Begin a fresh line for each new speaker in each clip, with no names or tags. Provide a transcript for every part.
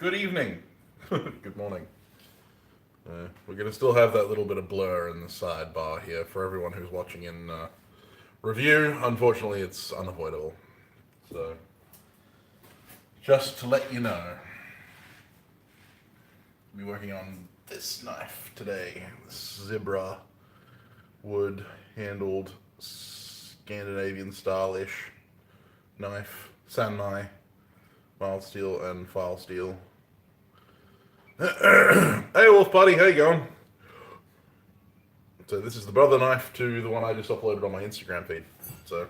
Good evening. Good morning. We're going to still have that little bit of blur in the sidebar here for everyone who's watching in review. Unfortunately, it's unavoidable. So, just to let you know, I'll be working on this knife today. This Zebra wood handled Scandinavian style-ish knife, Sanmai, mild steel and file steel. Hey Wolf Buddy, how you going? So this is the brother knife to the one I just uploaded on my Instagram feed. So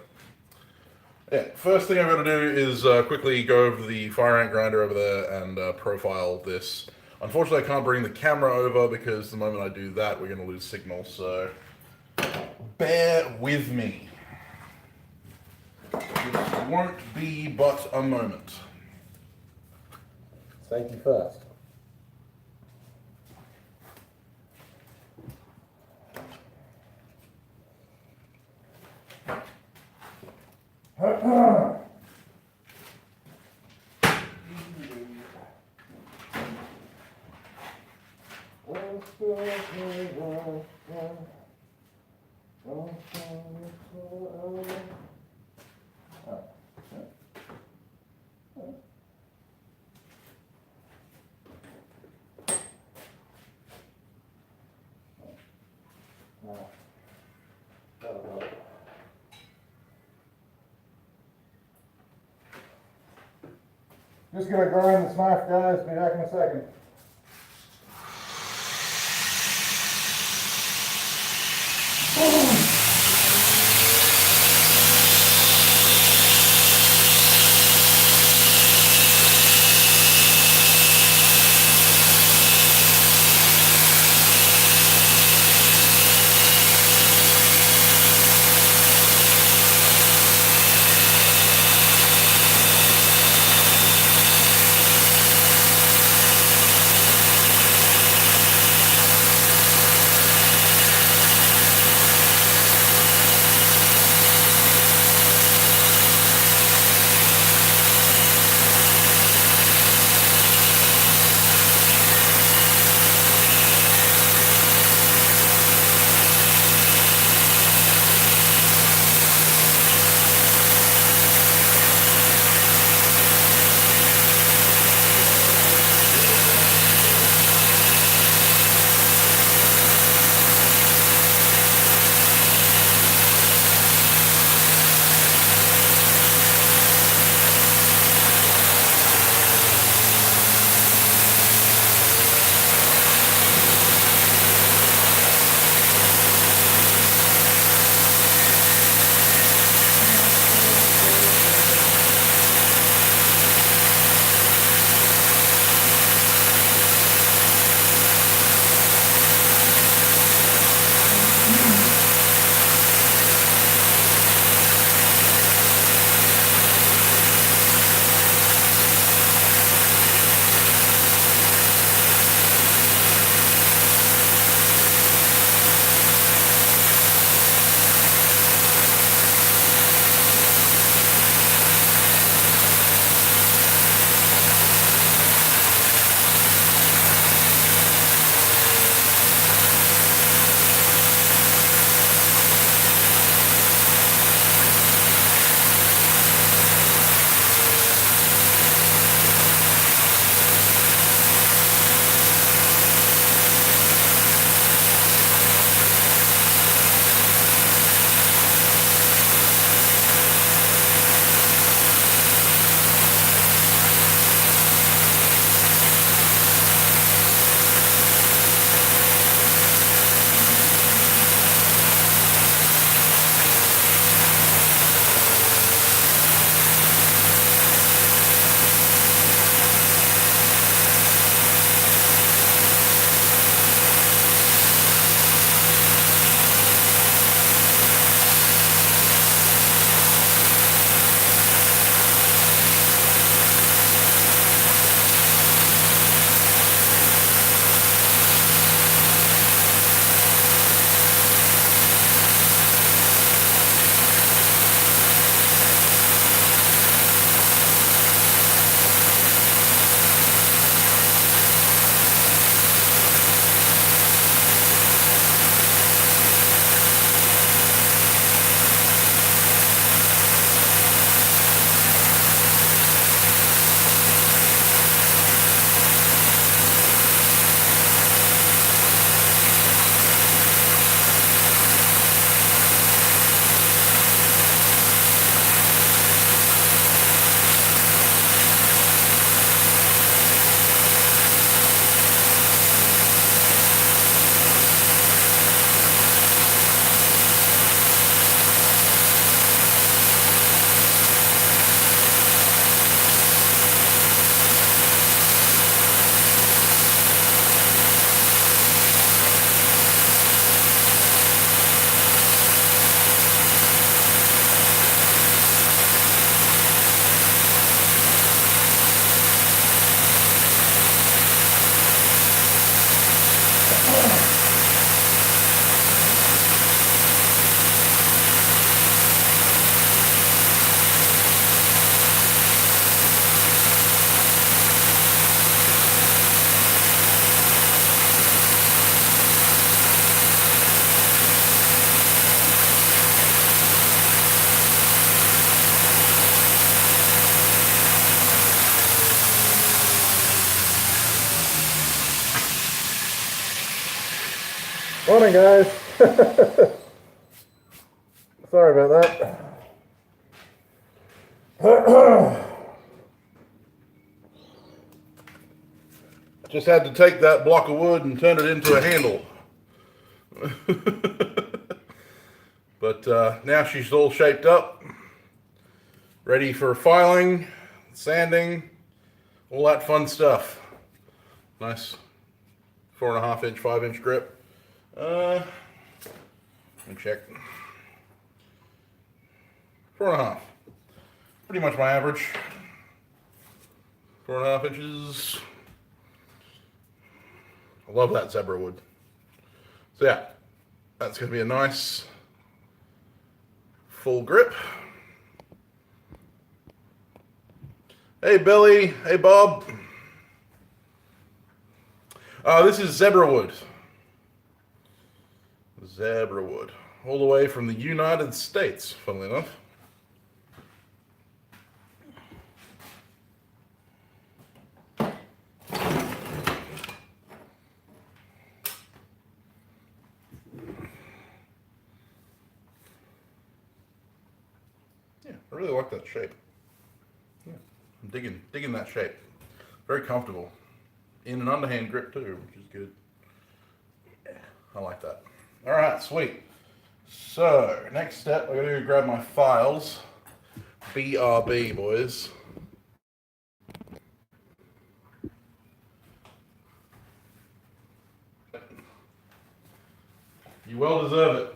yeah, first thing I've got to do is quickly go over the fire ant grinder over there and profile this. Unfortunately, I can't bring the camera over because the moment I do that, we're going to lose signal. So bear with me. It won't be but a moment.
Safety first. Just gonna grind this knife, guys. Be back in a second. Morning, guys. Sorry about that.
Just had to take that block of wood and turn it into a handle. But now she's all shaped up, ready for filing, sanding, all that fun stuff. Nice 4.5 inch, 5 inch grip. Let me check. 4.5. Pretty much my average. 4.5 inches. I love that zebra wood. So yeah, that's going to be a nice full grip. Hey Billy, hey Bob. This is zebra wood. Zebra wood. All the way from the United States, funnily enough. Yeah, I really like that shape. Yeah, I'm digging that shape. Very comfortable. In an underhand grip too, which is good. Yeah, I like that. All right, sweet. So next step, I'm gonna grab my files. BRB, boys. You well deserve it.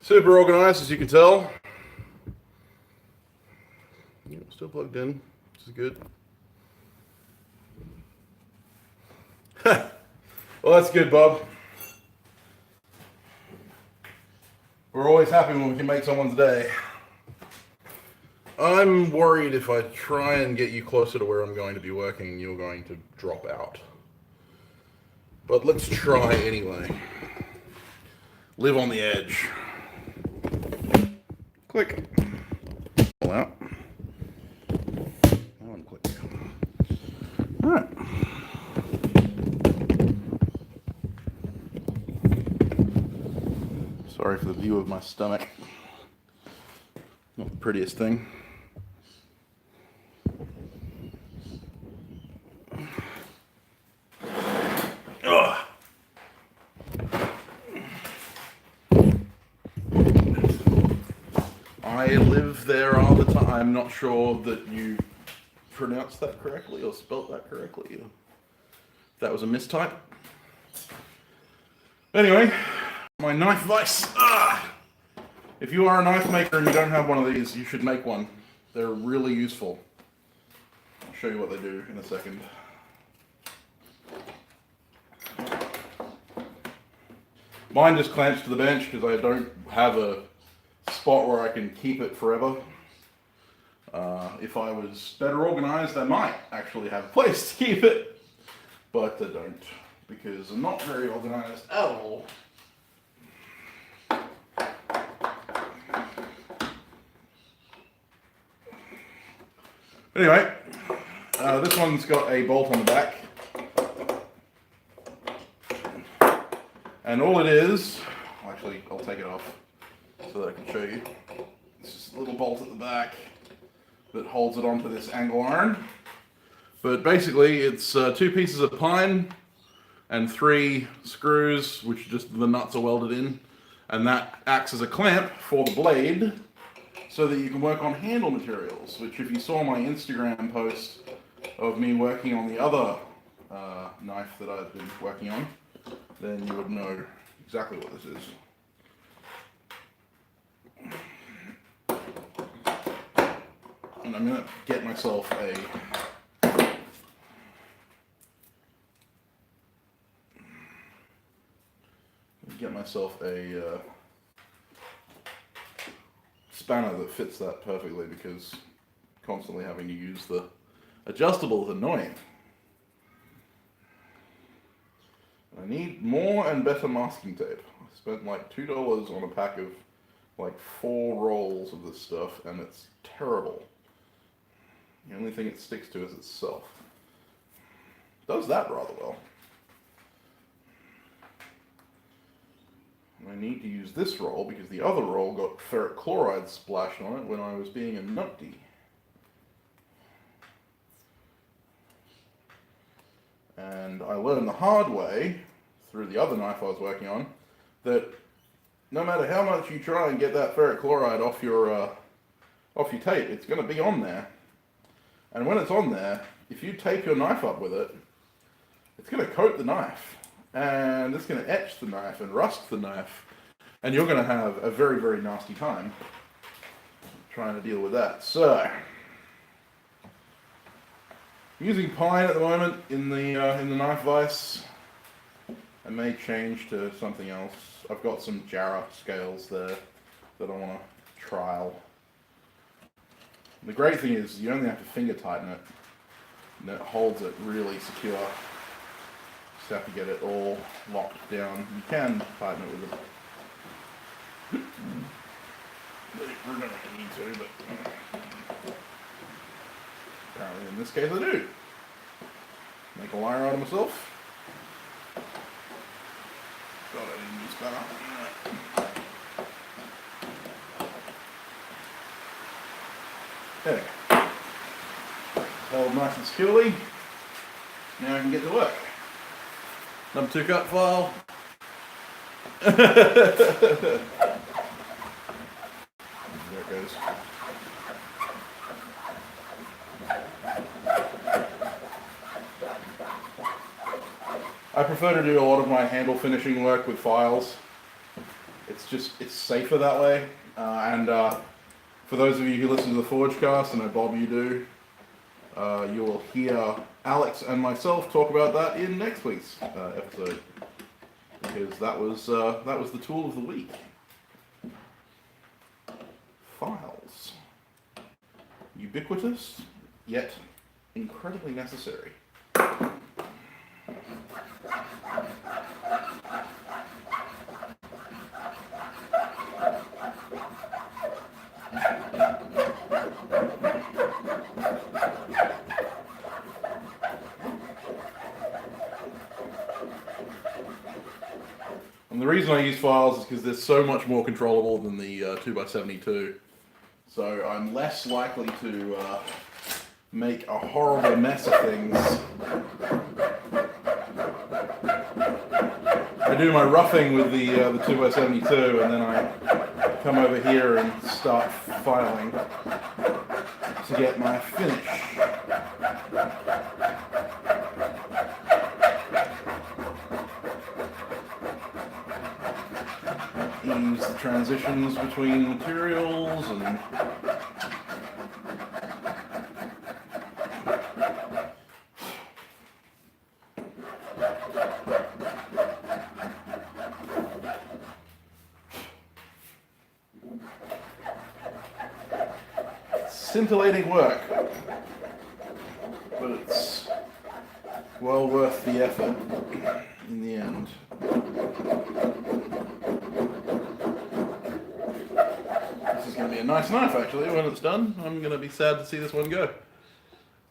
Super organized, as you can tell. Yeah, still plugged in, which is good. Well, that's good, Bob. We're always happy when we can make someone's day. I'm worried if I try and get you closer to where I'm going to be working, you're going to drop out. But let's try anyway. Live on the edge. Click. Pull out. That one click. All right. Sorry for the view of my stomach. Not the prettiest thing. Ugh. I live there all the time. I'm not sure that you pronounced that correctly or spelt that correctly. If that was a mistype. Anyway, my knife vise. If you are a knife maker and you don't have one of these, you should make one. They're really useful. I'll show you what they do in a second. Mine just clamps to the bench because I don't have a spot where I can keep it forever. If I was better organized, I might actually have a place to keep it, but I don't because I'm not very organized at all. Anyway, this one's got a bolt on the back. And all it is, actually I'll take it off so that I can show you. It's just a little bolt at the back that holds it onto this angle iron. But basically it's 2 pieces of pine and 3 screws, which just the nuts are welded in. And that acts as a clamp for the blade so that you can work on handle materials, which if you saw my Instagram post of me working on the other knife that I've been working on, then you would know exactly what this is. And I'm going to get myself a spanner that fits that perfectly, because constantly having to use the adjustable is annoying. I need more and better masking tape. I spent like $2 on a pack of like 4 rolls of this stuff, and it's terrible. The only thing it sticks to is itself. Does that rather well. I need to use this roll because the other roll got ferric chloride splashed on it when I was being a numpty. And I learned the hard way, through the other knife I was working on, that no matter how much you try and get that ferric chloride off your tape, it's going to be on there. And when it's on there, if you tape your knife up with it, it's going to coat the knife. And it's going to etch the knife and rust the knife. And you're going to have a very, very nasty time trying to deal with that. So, I'm using pine at the moment in the knife vise. I may change to something else. I've got some Jarrah scales there that I want to trial. The great thing is you only have to finger tighten it, and it holds it really secure. Just have to get it all locked down. You can tighten it with a... We're going to need to, but apparently in this case I do. Make a liar out of myself. God, I didn't use that. There we go. Held nice and securely. Now I can get to work. Number 2 cut file. There it goes. I prefer to do a lot of my handle finishing work with files. It's safer that way. For those of you who listen to the Forgecast, and I know Bob you do, you will hear Alex and myself talk about that in next week's episode, because that was the tool of the week. Files, ubiquitous yet incredibly necessary. And the reason I use files is because they're so much more controllable than the 2x72. So I'm less likely to make a horrible mess of things. I do my roughing with the 2x72, and then I come over here and start filing to get my finish. Ease the transitions between materials and scintillating work, but it's well worth the effort in the end. This is going to be a nice knife, actually. When it's done, I'm going to be sad to see this one go.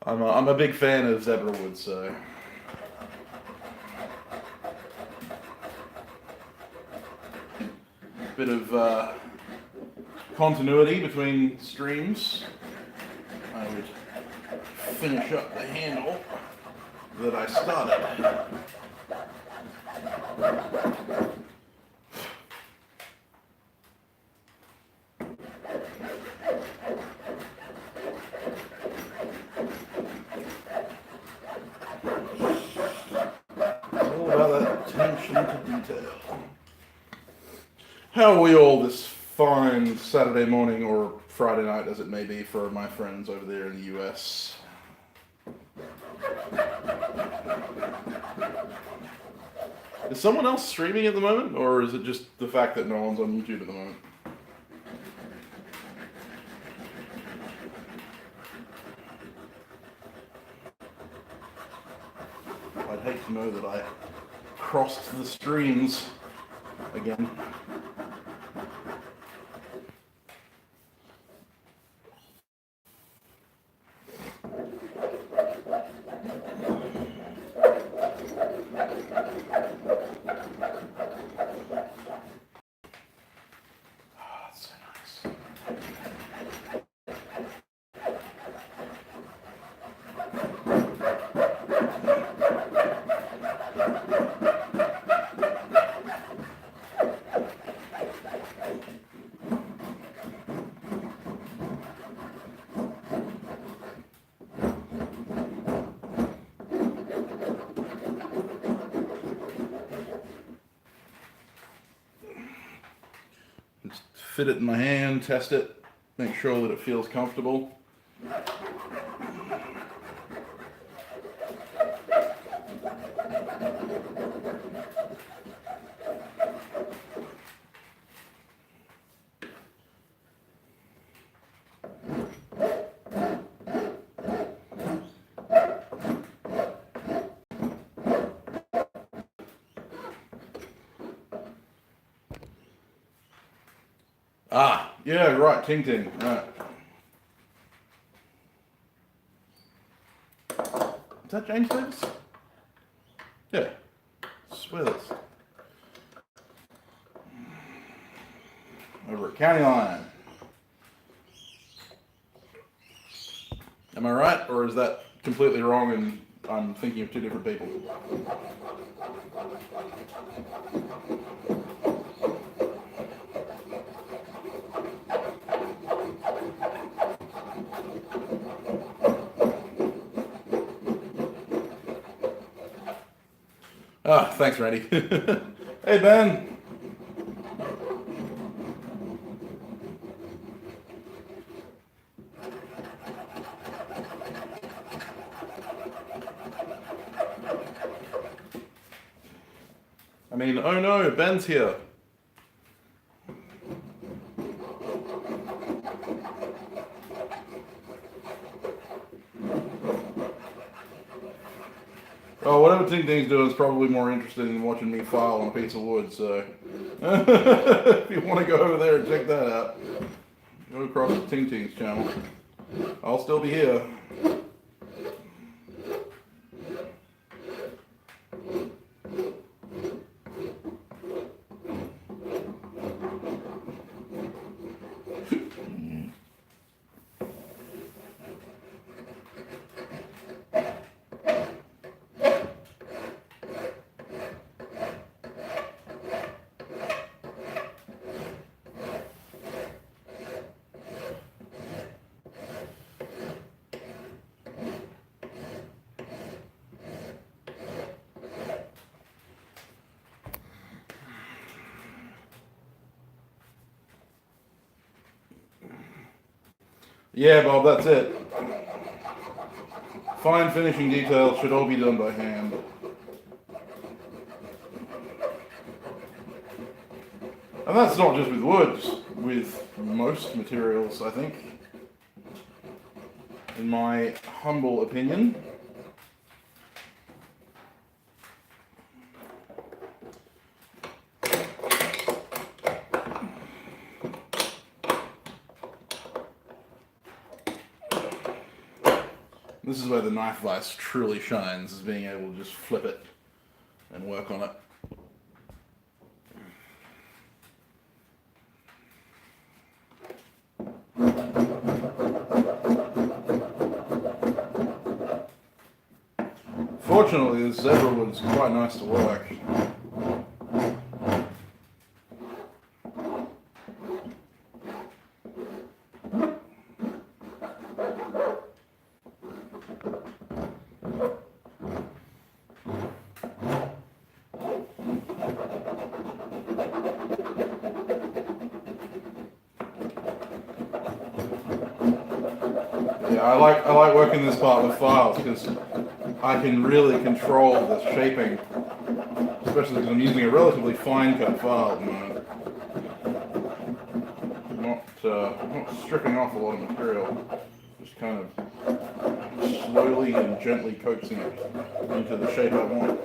I'm a big fan of zebra wood, so a bit of continuity between streams. I would finish up the handle that I started. detail. How are we all this fine Saturday morning or Friday night, as it may be, for my friends over there in the US? Is someone else streaming at the moment, or is it just the fact that no one's on YouTube at the moment? I'd hate to know that I crossed the streams again. Just fit it in my hand, test it, make sure that it feels comfortable. Ah, yeah, right, Ting Ting, right. Is that James Davis? Yeah, swear this. Over at County Line. Am I right, or is that completely wrong and I'm thinking of two different people? Ah, thanks, Randy. Hey, Ben. I mean, oh no, Ben's here. Oh, whatever Ting Ting's doing is probably more interesting than watching me file on a piece of wood, so if you want to go over there and check that out, go across to Ting Ting's channel. I'll still be here. Yeah, Bob, that's it. Fine finishing details should all be done by hand. And that's not just with woods, with most materials, I think. In my humble opinion. This is where the knife vise truly shines, is being able to just flip it and work on it. Fortunately, this zebra wood's quite nice to work. Yeah, I like working this part with files because I can really control the shaping, especially because I'm using a relatively fine cut file at the moment. Not stripping off a lot of material, just kind of slowly and gently coaxing it into the shape I want.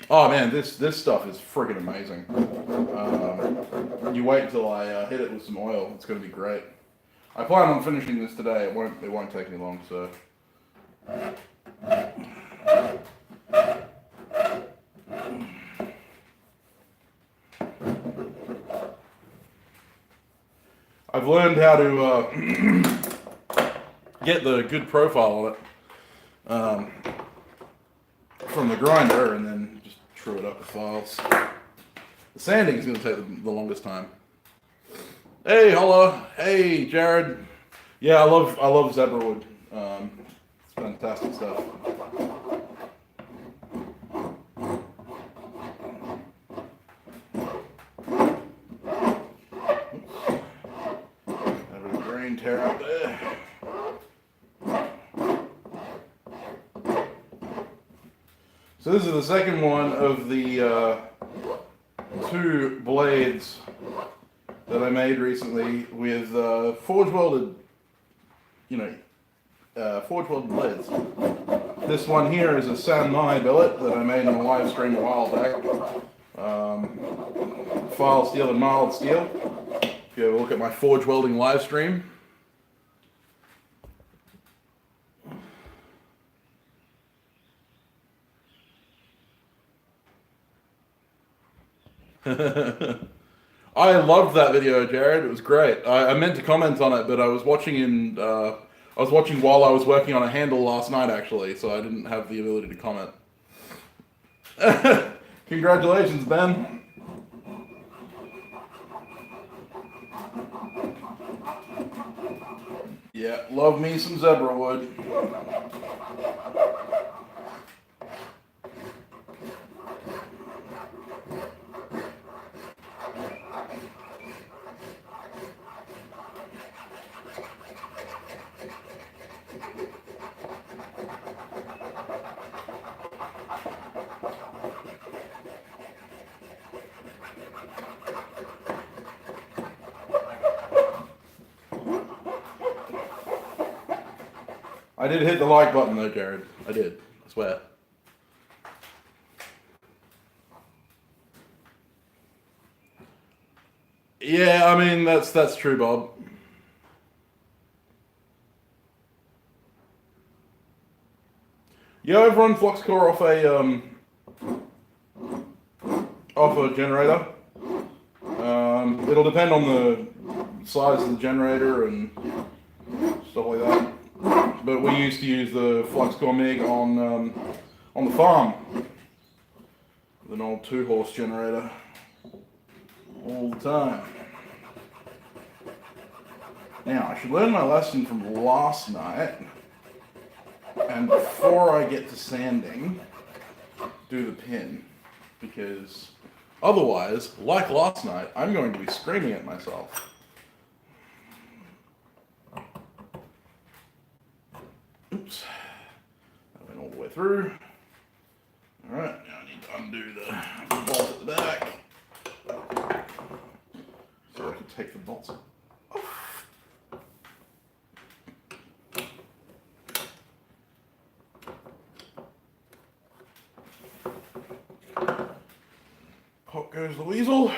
Oh man, this stuff is friggin' amazing. You wait until I hit it with some oil; it's gonna be great. I plan on finishing this today. It won't take me long. So. I've learned how to get the good profile on it from the grinder, and then just true it up with files. The sanding is going to take the longest time. Hey, holla. Hey, Jared. Yeah, I love zebra wood. It's fantastic stuff. Have a grain tear out there. So this is the second one of the two blades that I made recently with forge welded, forge welded blades. This one here is a San Mai billet that I made on a live stream a while back. File steel and mild steel. If you ever look at my forge welding live stream. I loved that video, Jared. It was great. I meant to comment on it, but I was watching while I was working on a handle last night, actually, so I didn't have the ability to comment. Congratulations, Ben. Yeah, love me some zebra wood. I did hit the like button though, Jared. I did. I swear. Yeah, I mean that's true, Bob. You ever run flux core off a generator? It'll depend on the size of the generator and stuff like that. But we used to use the flux core MIG on the farm with an old 2-horse generator all the time. Now I should learn my lesson from last night, and before I get to sanding, do the pin, because otherwise, like last night, I'm going to be screaming at myself. Oops. That went all the way through. Alright, now I need to undo the bolt at the back. So I can take the bolts off. Pop goes the weasel.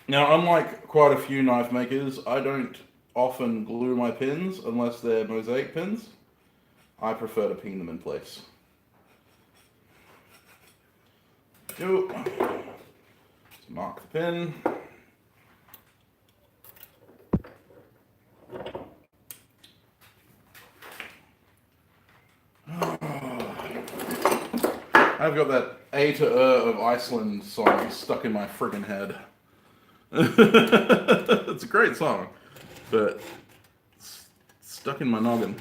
Now, unlike quite a few knife makers, I don't often glue my pins unless they're mosaic pins. I prefer to pin them in place. Go. Let's mark the pin. I've got that A to of Iceland song stuck in my friggin' head. It's a great song, but it's stuck in my noggin.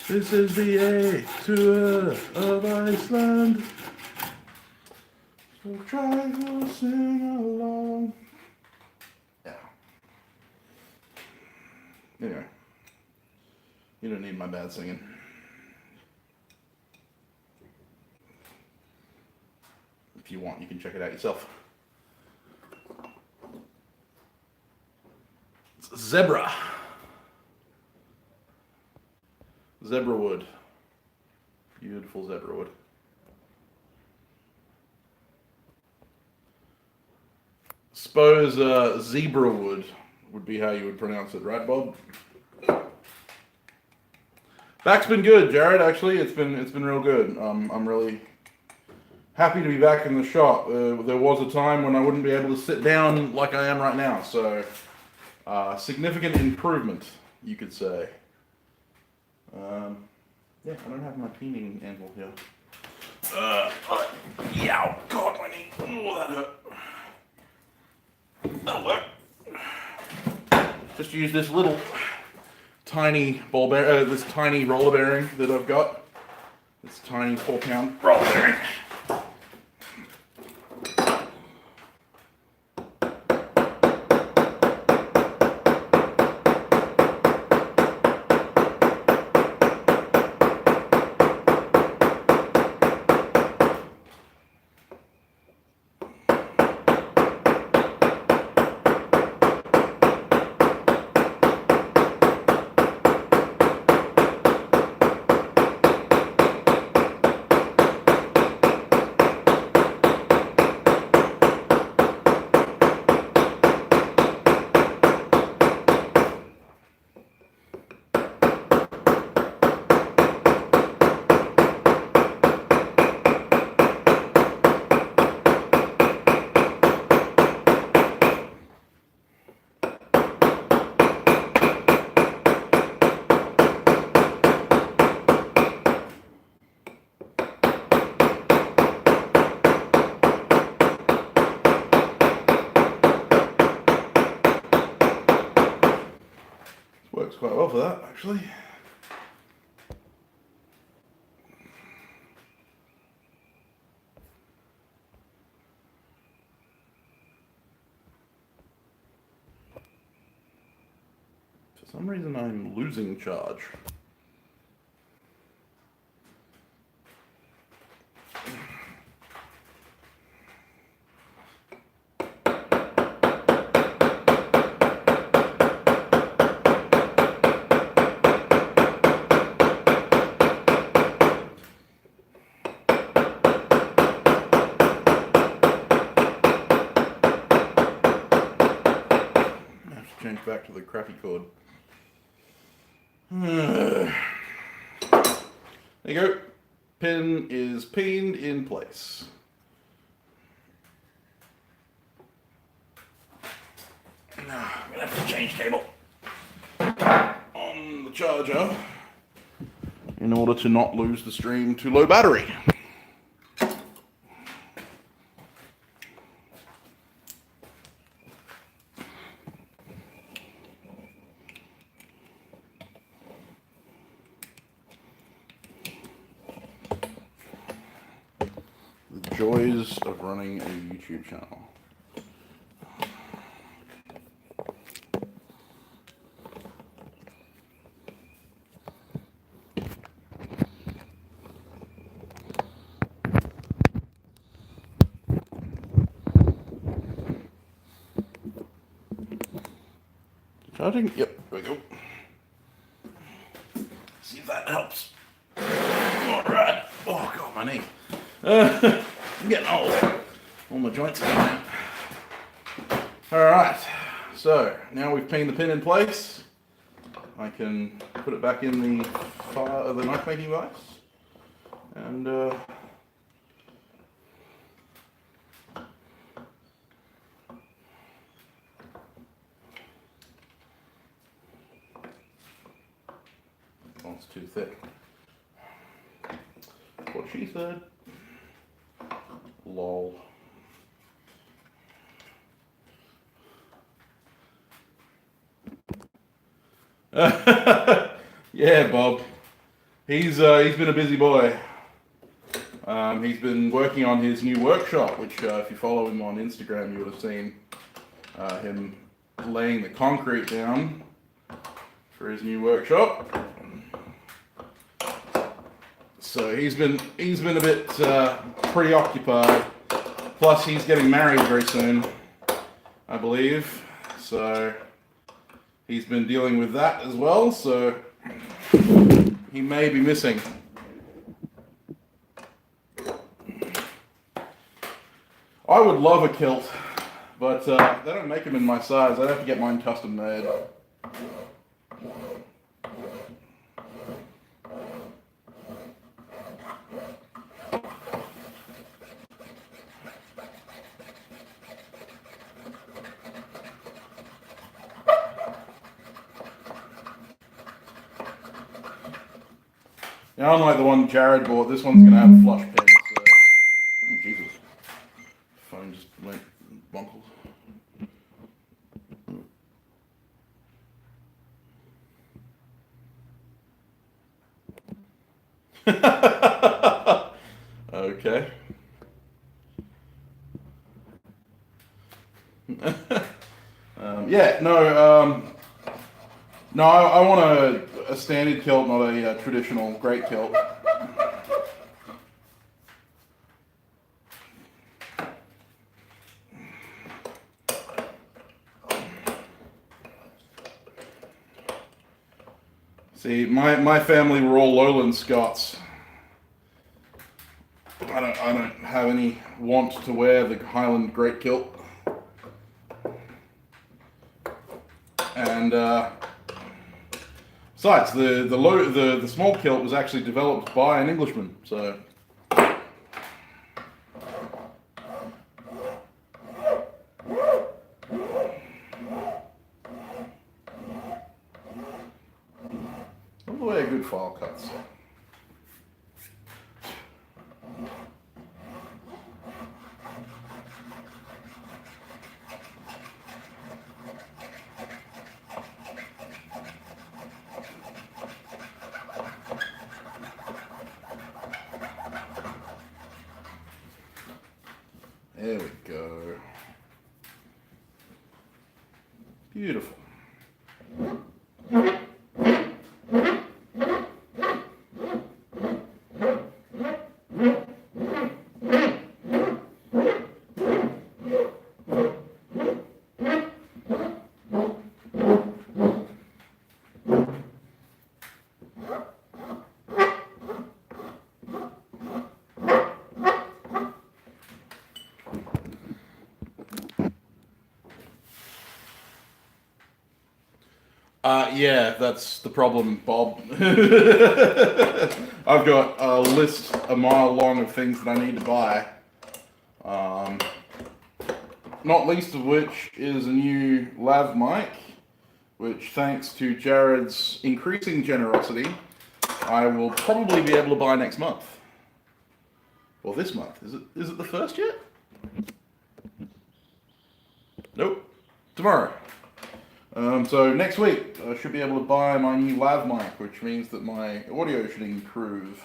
This is the A to of Iceland. So try to sing along. Yeah. Anyway, you don't need my bad singing. If you want, you can check it out yourself. It's Zebra. Zebra wood. Beautiful zebra wood. Suppose zebra wood would be how you would pronounce it, right, Bob? Back's been good, Jared. Actually, it's been real good. I'm really happy to be back in the shop. There was a time when I wouldn't be able to sit down like I am right now, so significant improvement, you could say. Yeah, I don't have my cleaning anvil here. Yeah, God, my knee. Oh, that hurt. That'll work. Just use this little tiny this tiny roller bearing that I've got. This tiny 4-pound roller bearing. Works quite well for that, actually. For some reason, I'm losing charge. Change back to the crappy cord. There you go. Pin is pinned in place. Now I'm gonna have to change cable on the charger in order to not lose the stream to low battery. The joys of running a YouTube channel. Charging? Yep, there we go. See if that helps. Alright. Oh god, my knee. I'm getting old. All my joints are going out. Alright, so now we've pinned the pin in place. I can put it back in the knife making device. And oh, it's too thick. she said. Lol. Yeah, Bob. He's been a busy boy. He's been working on his new workshop, which if you follow him on Instagram, you would have seen him laying the concrete down for his new workshop. So he's been a bit preoccupied. Plus, he's getting married very soon, I believe. So he's been dealing with that as well. So he may be missing. I would love a kilt, but they don't make them in my size. I'd have to get mine custom made. Now, unlike the one Jared bought, this one's going to have flush pins. So... Oh, Jesus. Phone just went bonkles. Okay. No, I want a standard kilt, not a traditional great kilt. See, my family were all Lowland Scots. I don't have any want to wear the Highland great kilt. And besides, the small kilt was actually developed by an Englishman, so. All the way a good file cuts. There we go. Beautiful. Yeah, that's the problem, Bob. I've got a list a mile long of things that I need to buy. Not least of which is a new lav mic, which thanks to Jared's increasing generosity, I will probably be able to buy next month. Or this month. Is it the first yet? Nope. Tomorrow. So next week I should be able to buy my new lav mic, which means that my audio should improve.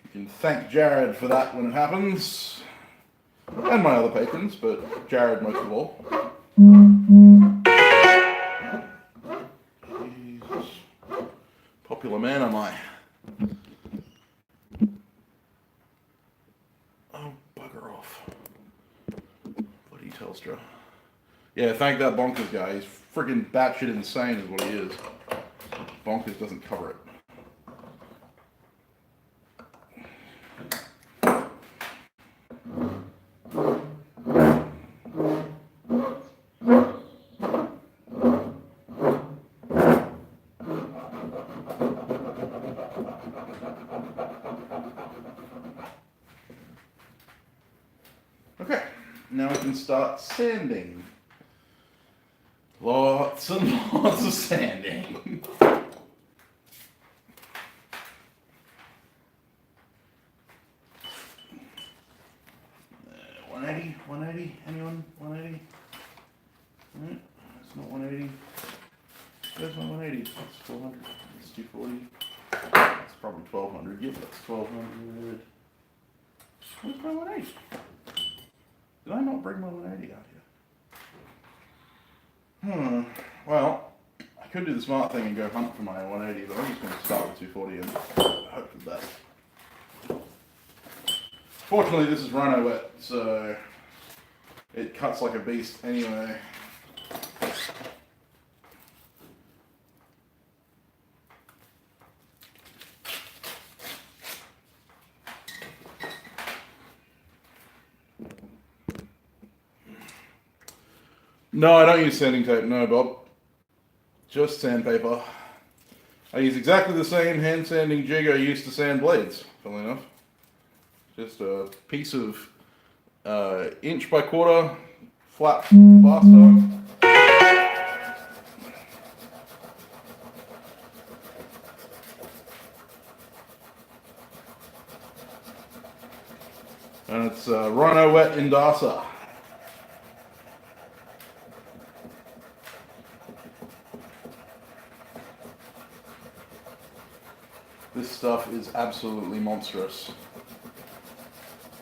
You can thank Jared for that when it happens, and my other patrons, but Jared most of all. Jesus. Popular man am I. Oh, bugger off. Bloody Telstra. Yeah, thank that bonkers guy. He's freaking batshit insane is what he is. Bonkers doesn't cover it. Okay, now we can start sanding. Lots and lots of sanding. 180, 180, anyone? 180? No, it's not 180. Where's my 180? That's 400. That's 240. That's probably 1200. Yep, that's 1200. Where's my 180? Did I not bring my 180 out here? Well, I could do the smart thing and go hunt for my 180, but I'm just going to start with 240 and hope for the best. Fortunately, this is rhino wet, so it cuts like a beast anyway. No, I don't use sanding tape, no, Bob. Just sandpaper. I use exactly the same hand sanding jig I used to sand blades, funnily enough. Just a piece of inch by quarter flat bar stock. And it's Rhino Wet Indasa. This stuff is absolutely monstrous.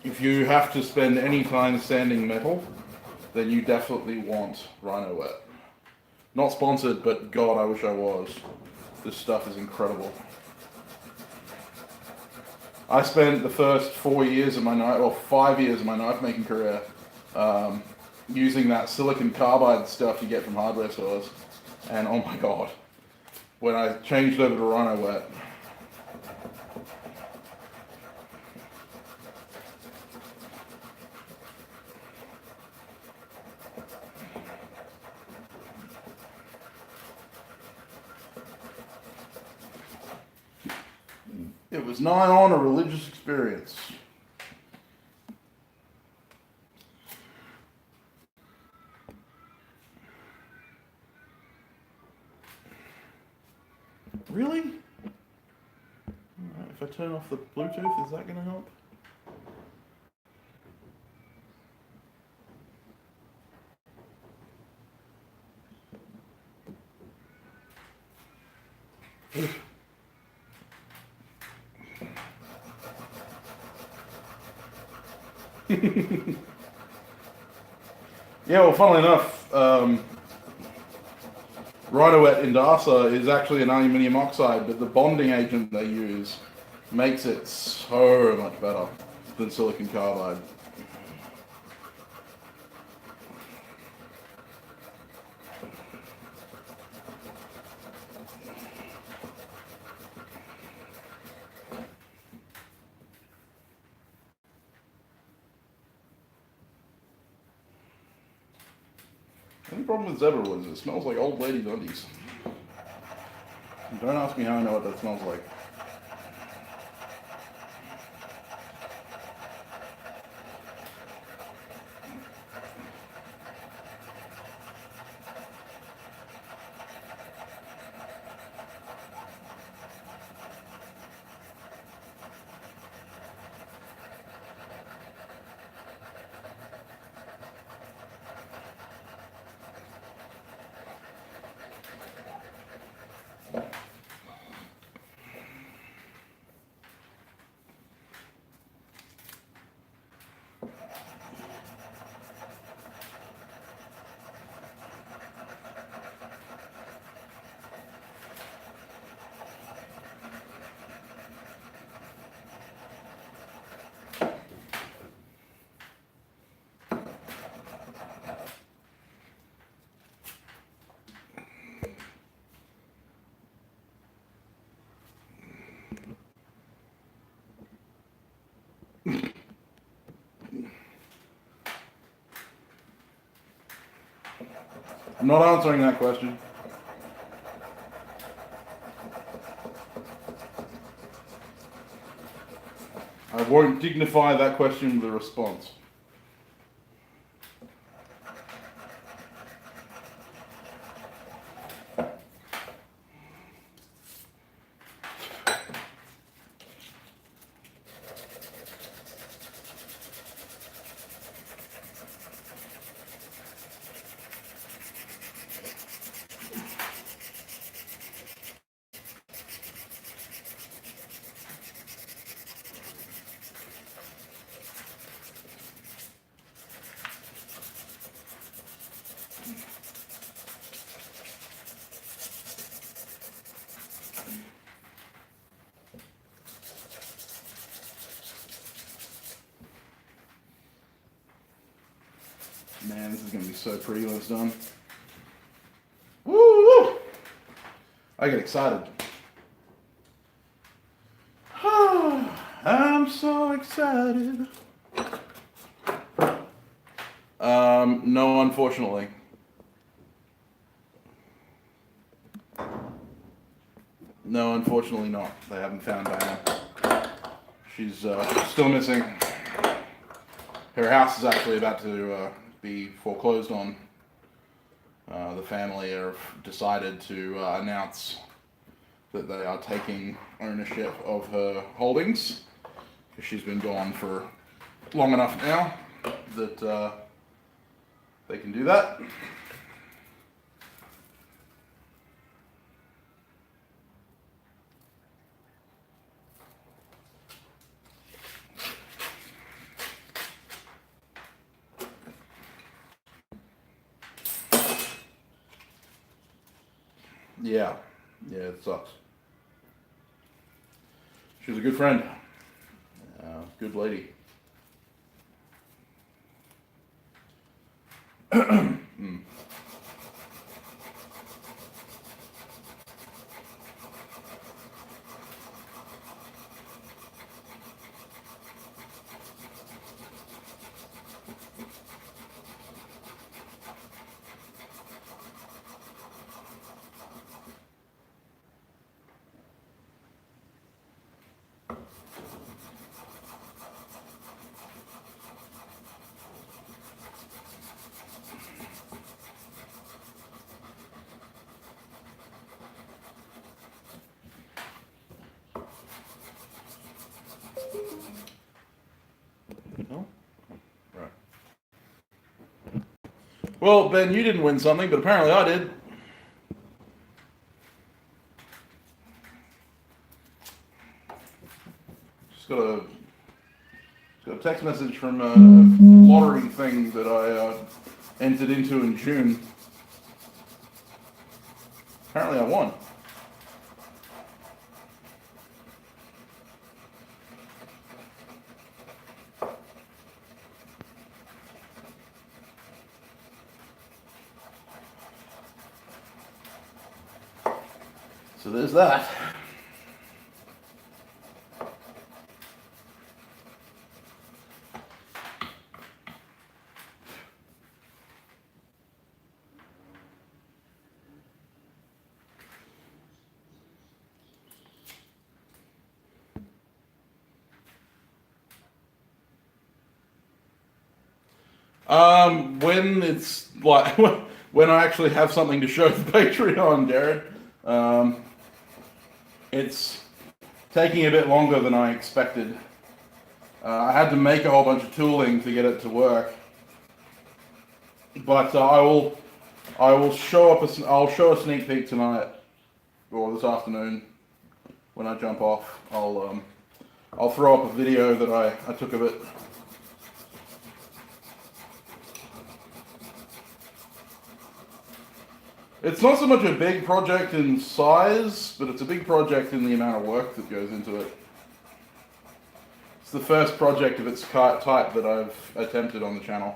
If you have to spend any time sanding metal, then you definitely want Rhino Wet. Not sponsored, but God, I wish I was. This stuff is incredible. I spent the first 4 years of my knife, or 5 years of my knife making career, using that silicon carbide stuff you get from hardware stores. And oh my God, when I changed over to Rhino Wet, it was nigh on a religious experience. Really? Alright, if I turn off the Bluetooth, is that going to help? Yeah, well, funnily enough, Rhino Wet Indasa is actually an aluminium oxide, but the bonding agent they use makes it so much better than silicon carbide. The only problem with zebra wood is it smells like old ladies' undies. Don't ask me how I know what that smells like. I'm not answering that question. I won't dignify that question with a response. Man, this is going to be so pretty when it's done. Woo! I get excited. I'm so excited. No, unfortunately. No, unfortunately not. They haven't found Diana. She's still missing. Her house is actually about to be foreclosed on. The family have decided to announce that they are taking ownership of her holdings, because she's been gone for long enough now that they can do that. Yeah, it sucks. She was a good friend, good lady. No? Right. Well, Ben, you didn't win something, but apparently I did. Just got a text message from a lottery thing that I entered into in June. Apparently I won. So there's that. When it's like when I actually have something to show the Patreon, Jared. It's taking a bit longer than I expected. I had to make a whole bunch of tooling to get it to work, but I'll show a sneak peek tonight or this afternoon when I jump off. I'll throw up a video that I took of it. It's not so much a big project in size, but it's a big project in the amount of work that goes into it. It's the first project of its type that I've attempted on the channel.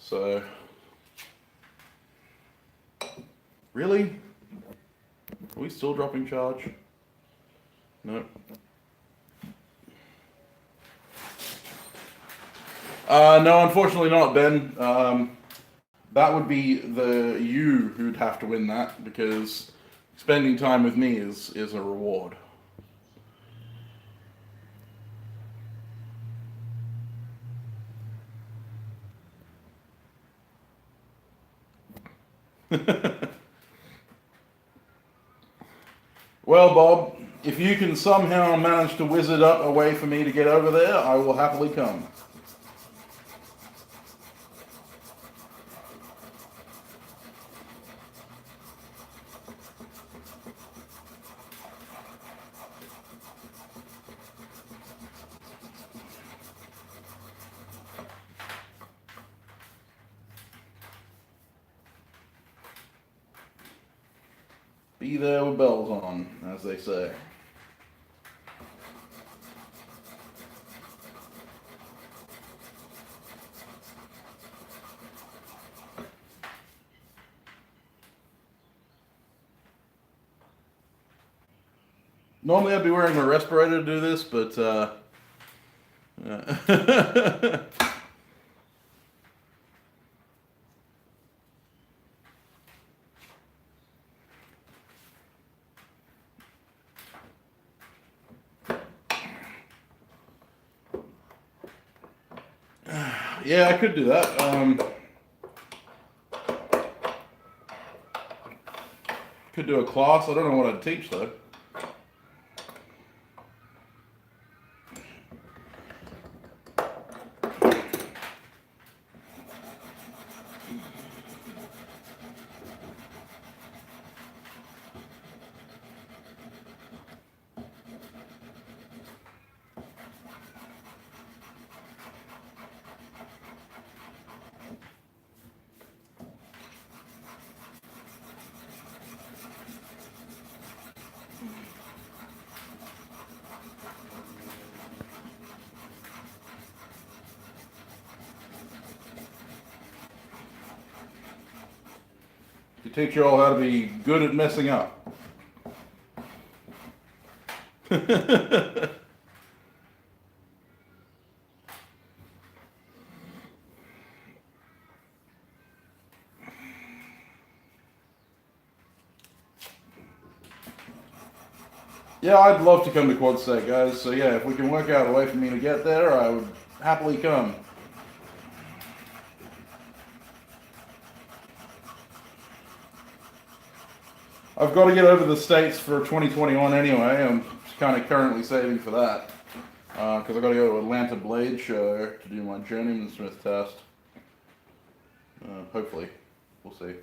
So, really? Are we still dropping charge? No. No, unfortunately not, Ben. That would be you who'd have to win that, because spending time with me is a reward. Well, Bob, if you can somehow manage to wizard up a way for me to get over there, I will happily come. Be there with bells on, as they say. Normally I'd be wearing my respirator to do this, but yeah, I could do that. Could do a class. I don't know what I'd teach though. To teach you all how to be good at messing up. Yeah, I'd love to come to Quad State, guys. So yeah, if we can work out a way for me to get there, I would happily come. I've got to get over the States for 2021 anyway. I'm kind of currently saving for that. Because I've got to go to Atlanta Blade Show to do my Journeyman-Smith test. Hopefully. We'll see.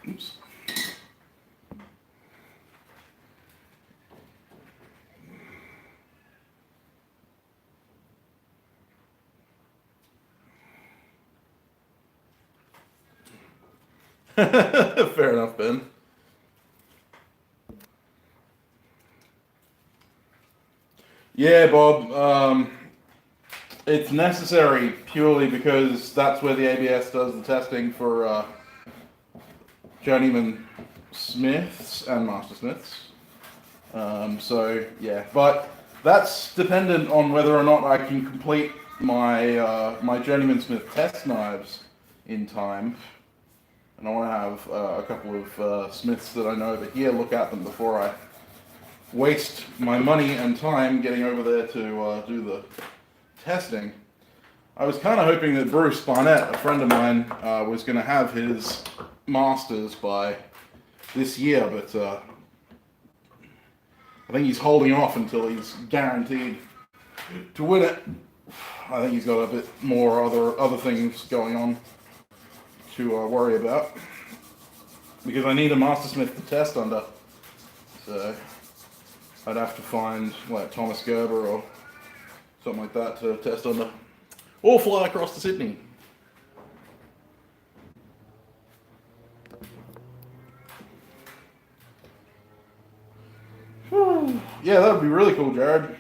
Oops. Fair enough, Ben. Yeah, Bob. It's necessary purely because that's where the ABS does the testing for Journeyman Smiths and Master Smiths. So yeah, but that's dependent on whether or not I can complete my my Journeyman Smith test knives in time. And I want to have a couple of smiths that I know over here look at them before I waste my money and time getting over there to do the testing. I was kind of hoping that Bruce Barnett, a friend of mine, was going to have his masters by this year, but I think he's holding off until he's guaranteed to win it. I think he's got a bit more other things going on to worry about, because I need a Mastersmith to test under. So I'd have to find like Thomas Gerber or something like that to test under, or fly across to Sydney. Yeah, that would be really cool, Jared.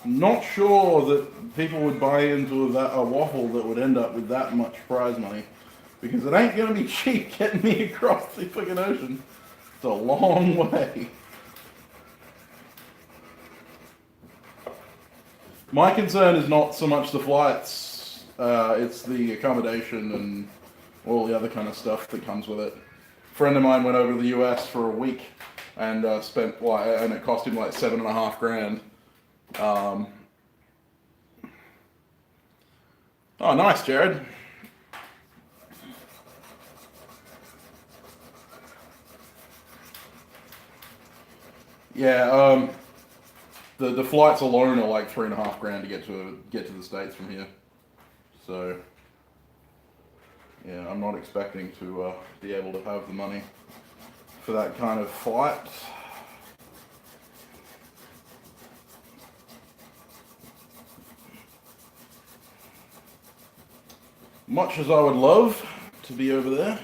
Not sure that people would buy into a waffle that would end up with that much prize money, because it ain't going to be cheap getting me across the fucking ocean. It's a long way. My concern is not so much the flights, it's the accommodation and all the other kind of stuff that comes with it. A friend of mine went over to the US for a week and spent, and it cost him like $7.5 grand. Oh, nice, Jared. Yeah, the flights alone are like $3.5 grand to get to the States from here. So yeah, I'm not expecting to be able to have the money for that kind of flight. Much as I would love to be over there.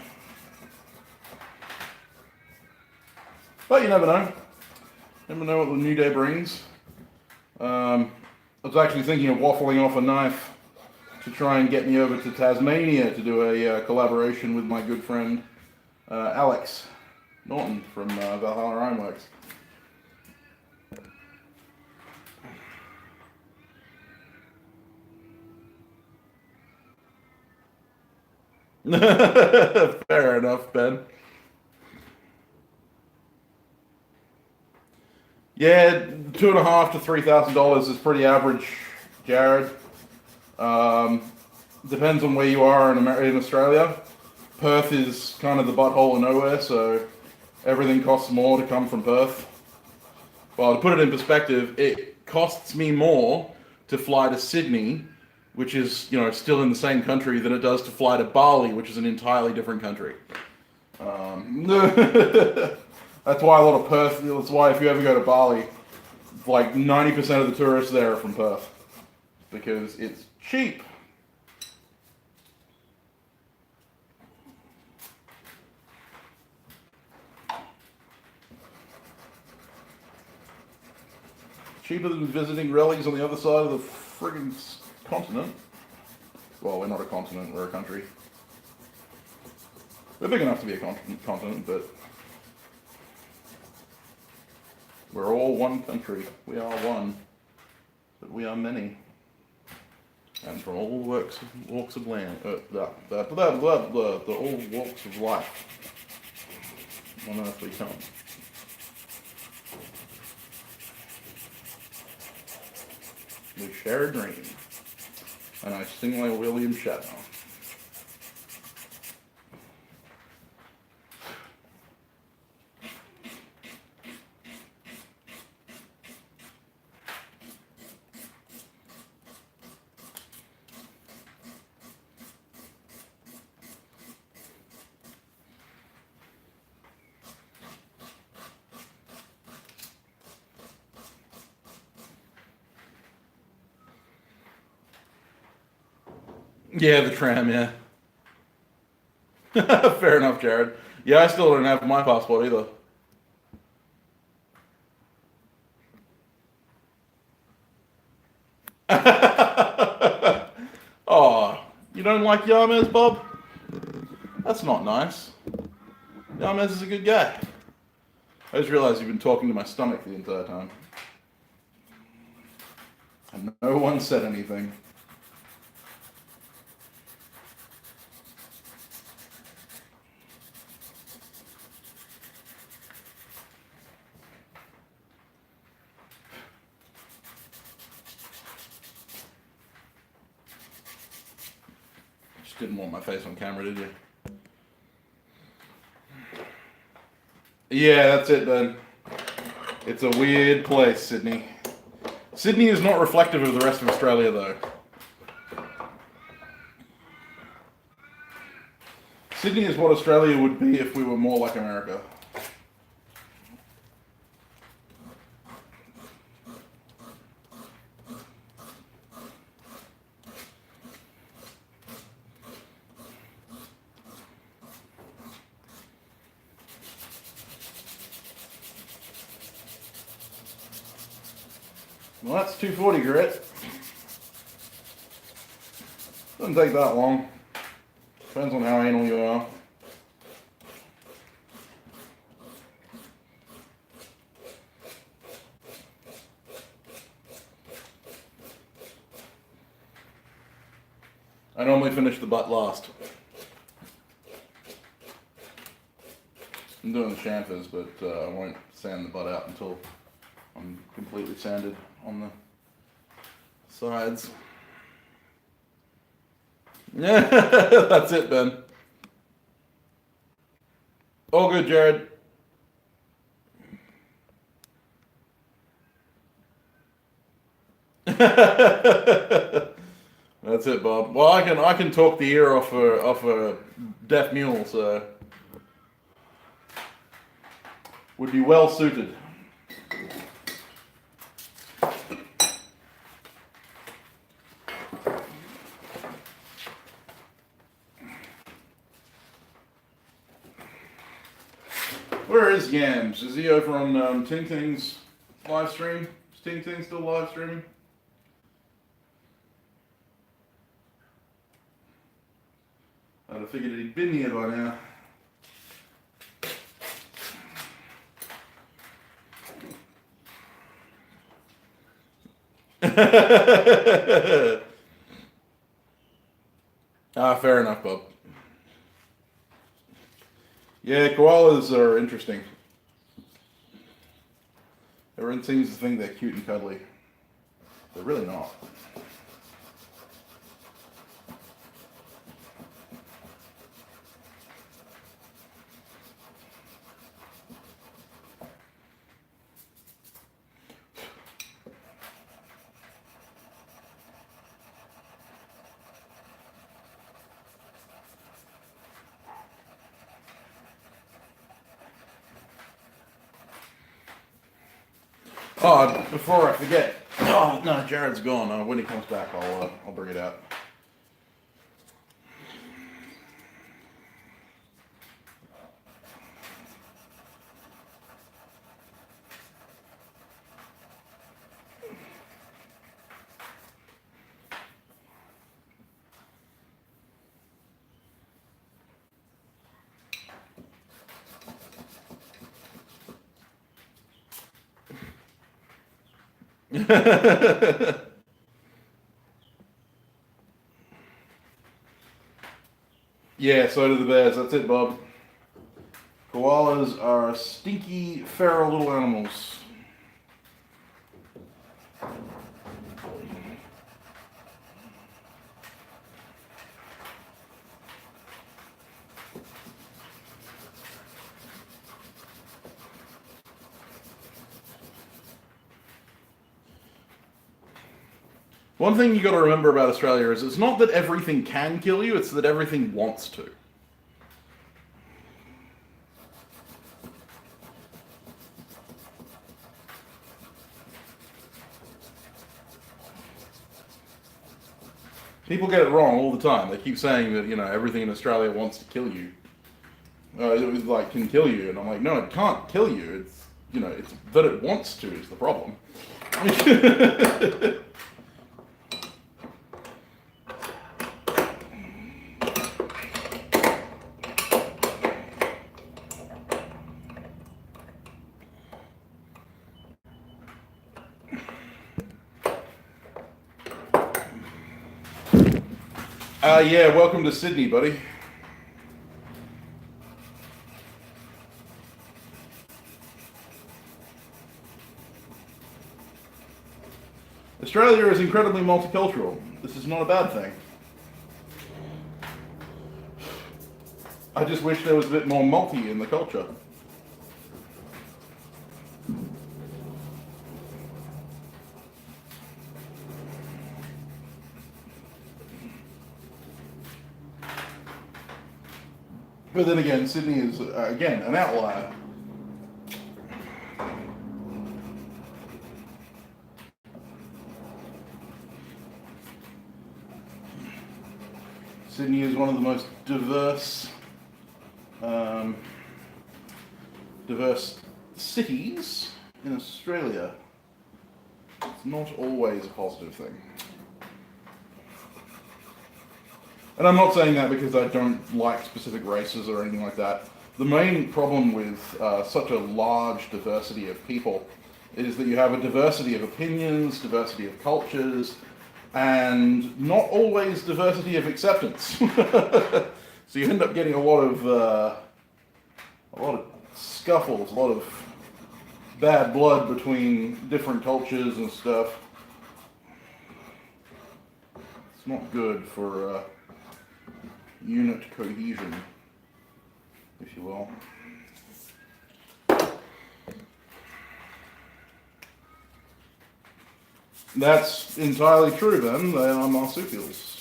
But you never know. Never know what the new day brings. I was actually thinking of waffling off a knife to try and get me over to Tasmania to do a collaboration with my good friend Alex Norton from Valhalla Ironworks. Fair enough, Ben. Yeah, $2,500 to $3,000 is pretty average, Jared. Depends on where you are in Australia. Perth is kind of the butthole of nowhere, so everything costs more to come from Perth. Well, to put it in perspective, it costs me more to fly to Sydney, which is, you know, still in the same country, than it does to fly to Bali, which is an entirely different country. That's why a lot of Perth, that's why if you ever go to Bali, like 90% of the tourists there are from Perth. Because it's cheap. Cheaper than visiting relics on the other side of the friggin' continent. Well, we're not a continent, we're a country. We're big enough to be a continent, but we're all one country. We are one, but we are many. And from all walks of land, all walks of life on earth we come. We share a dream, and I sing like William Shatner. Yeah, the tram, yeah. Fair enough, Jared. Yeah, I still don't have my passport either. Oh, you don't like Yarmez, Bob? That's not nice. Yarmez is a good guy. I just realized you've been talking to my stomach the entire time. And no one said anything. Didn't want my face on camera, did you? Yeah, that's it, Ben. It's a weird place, Sydney. Sydney is not reflective of the rest of Australia, though. Sydney is what Australia would be if we were more like America. Well, that's 240 grit. Doesn't take that long. Depends on how anal you are. I normally finish the butt last. I'm doing the chamfers, but I won't sand the butt out until I'm completely sanded on the sides. Yeah, that's it, Ben. All good, Jared. That's it, Bob. Well, I can talk the ear off a deaf mule, so would be well suited. where is Yams? Is he over on Ting Ting's live stream? Is Ting Ting still live streaming? I'd have figured he'd been here by now. Fair enough, Bob. Yeah, koalas are interesting. Everyone seems to think they're cute and cuddly. They're really not. Oh, before I forget. Oh no, Jared's gone. When he comes back, I'll bring it out. Yeah, so do the bears. That's it, Bob. Koalas are stinky, feral little animals. One thing you got to remember about Australia is it's not that everything can kill you, it's that everything wants to. People get it wrong all the time. They keep saying that, everything in Australia wants to kill you. It was like, can kill you. And I'm like, no, it can't kill you. It's, it's that it wants to is the problem. Yeah, welcome to Sydney, buddy. Australia is incredibly multicultural. This is not a bad thing. I just wish there was a bit more multi in the culture. But then again, Sydney is, again, an outlier. Sydney is one of the most diverse cities in Australia. It's not always a positive thing. And I'm not saying that because I don't like specific races or anything like that. The main problem with such a large diversity of people is that you have a diversity of opinions, diversity of cultures, and not always diversity of acceptance. So you end up getting a lot of scuffles, a lot of bad blood between different cultures and stuff. It's not good for unit cohesion, if you will. That's entirely true then, they are marsupials.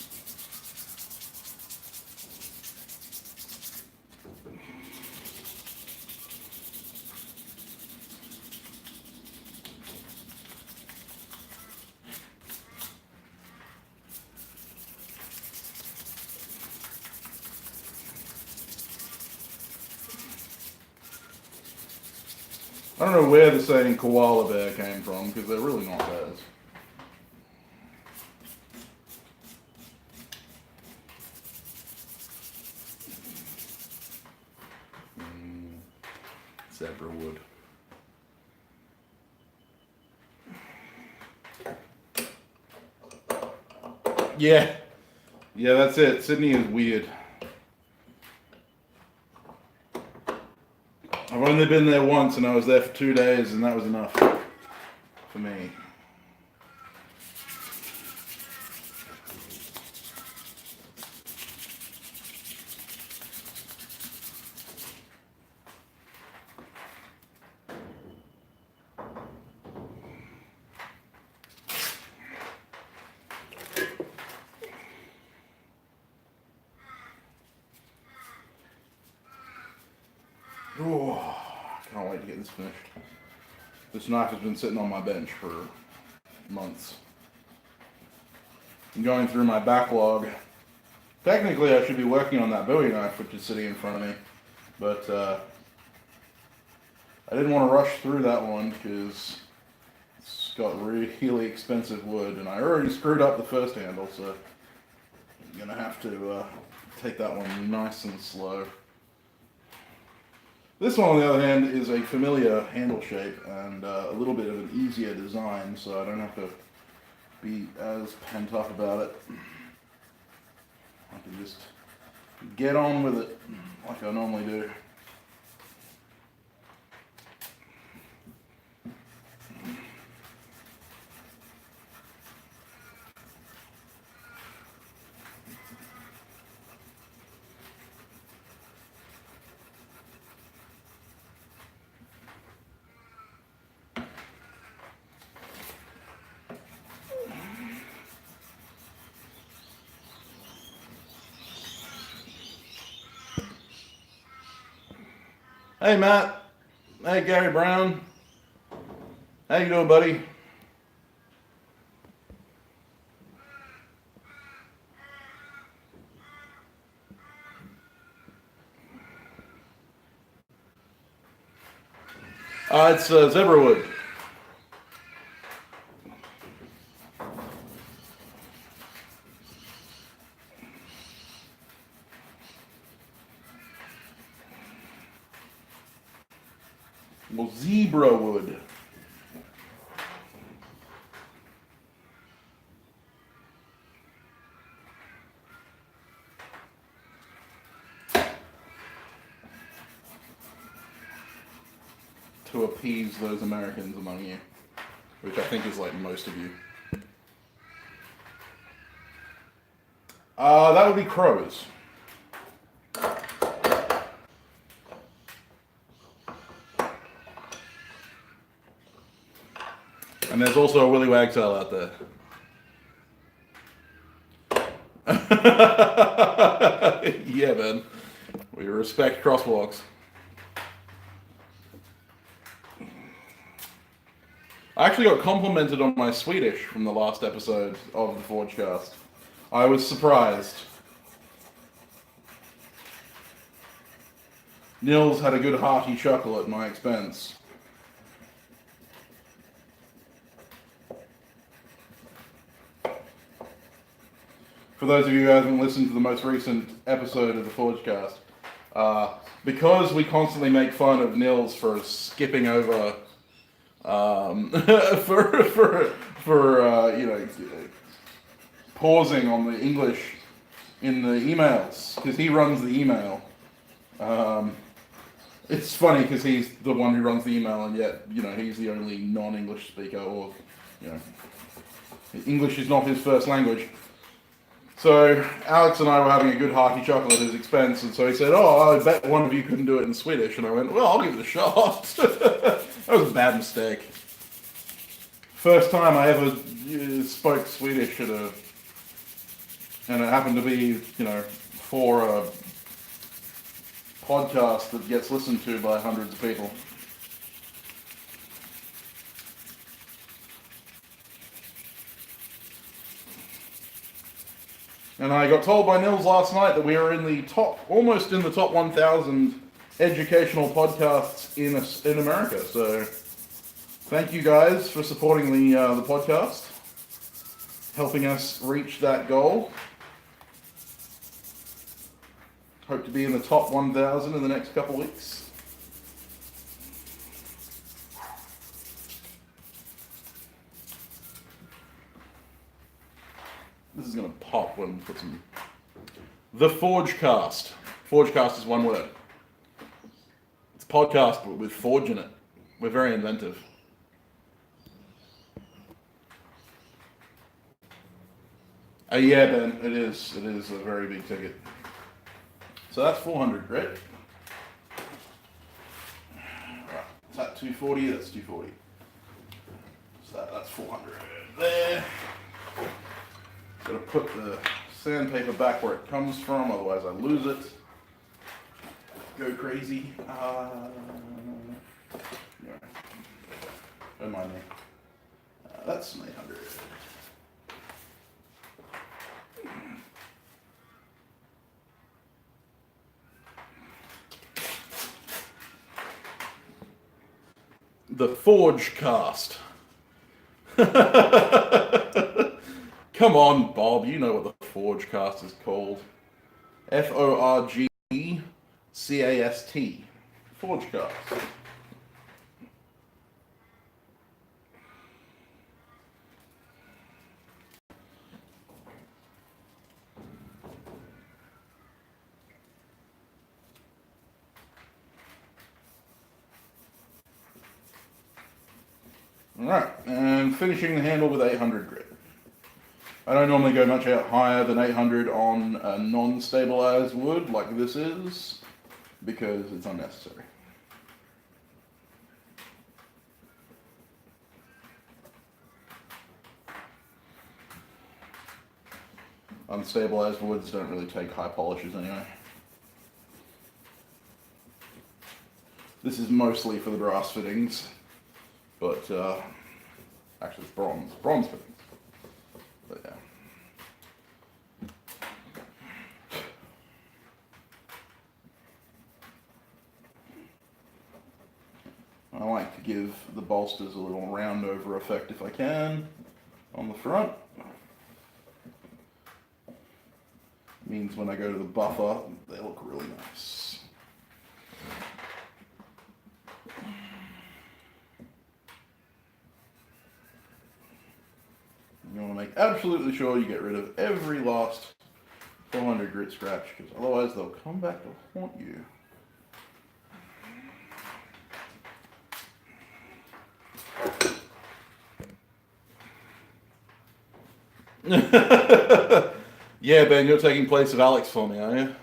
I don't know where the saying koala bear came from, because they're really not bears. Zebra wood. Yeah. Yeah, that's it. Sydney is weird. I've only been there once and I was there for 2 days and that was enough for me. Oh, can't wait to get this finished. This knife has been sitting on my bench for months. I'm going through my backlog. Technically, I should be working on that Bowie knife, which is sitting in front of me, but I didn't want to rush through that one because it's got really expensive wood, and I already screwed up the first handle, so I'm gonna have to take that one nice and slow. This one, on the other hand, is a familiar handle shape and a little bit of an easier design, so I don't have to be as pent up about it. I can just get on with it like I normally do. Hey Matt, hey Gary Brown, how you doing, buddy? It's zebra wood. Well, zebra wood. To appease those Americans among you, which I think is like most of you. That would be crows. And there's also a willy wagtail out there. Yeah, man. We respect crosswalks. I actually got complimented on my Swedish from the last episode of the Forgecast. I was surprised. Nils had a good hearty chuckle at my expense. For those of you who haven't listened to the most recent episode of the Forgecast, because we constantly make fun of Nils for skipping over, pausing on the English in the emails, because he runs the email. It's funny because he's the one who runs the email, and yet, he's the only non-English speaker, or, English is not his first language. So Alex and I were having a good hearty chuckle at his expense, and so he said, "Oh, I bet one of you couldn't do it in Swedish." And I went, "Well, I'll give it a shot." That was a bad mistake. First time I ever spoke Swedish and it happened to be, for a podcast that gets listened to by hundreds of people. And I got told by Nils last night that we are almost in the top 1,000 educational podcasts in America. So thank you guys for supporting the podcast, helping us reach that goal. Hope to be in the top 1,000 in the next couple weeks. This is going to pop when we put some... The Forgecast. Forgecast is one word. It's a podcast but with Forge in it. We're very inventive. Yeah, Ben, it is. It is a very big ticket. So that's 400, great. Right, is that 240? That's 240. So that's 400 there. Gotta put the sandpaper back where it comes from, otherwise I lose it. Go crazy. Don't mind me. That's 900. The Forgecast. Come on, Bob, you know what the Forgecast is called. Forgcast. Forgecast. Alright, and finishing the handle with 800 grit. I don't normally go much out higher than 800 on a non-stabilized wood like this is, because it's unnecessary. Unstabilized woods don't really take high polishes anyway. This is mostly for the brass fittings, but actually it's bronze fittings. But yeah. I like to give the bolsters a little round over effect if I can on the front. Means when I go to the buffer, they look really nice. You want to make absolutely sure you get rid of every last 400 grit scratch, because otherwise they'll come back to haunt you. Yeah, Ben, you're taking place of Alex for me, are you?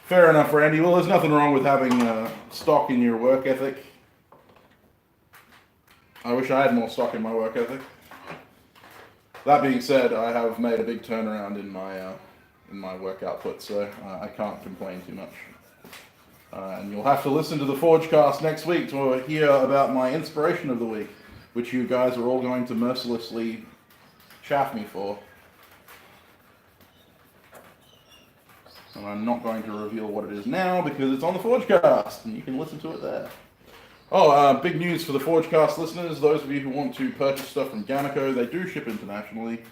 Fair enough, Randy. Well, there's nothing wrong with having stock in your work ethic. I wish I had more stock in my work ethic. That being said, I have made a big turnaround in my work output, so I can't complain too much. And you'll have to listen to the Forgecast next week to hear about my inspiration of the week, which you guys are all going to mercilessly chaff me for. And I'm not going to reveal what it is now because it's on the Forgecast, and you can listen to it there. Oh, big news for the Forgecast listeners. Those of you who want to purchase stuff from Gamaco, they do ship internationally.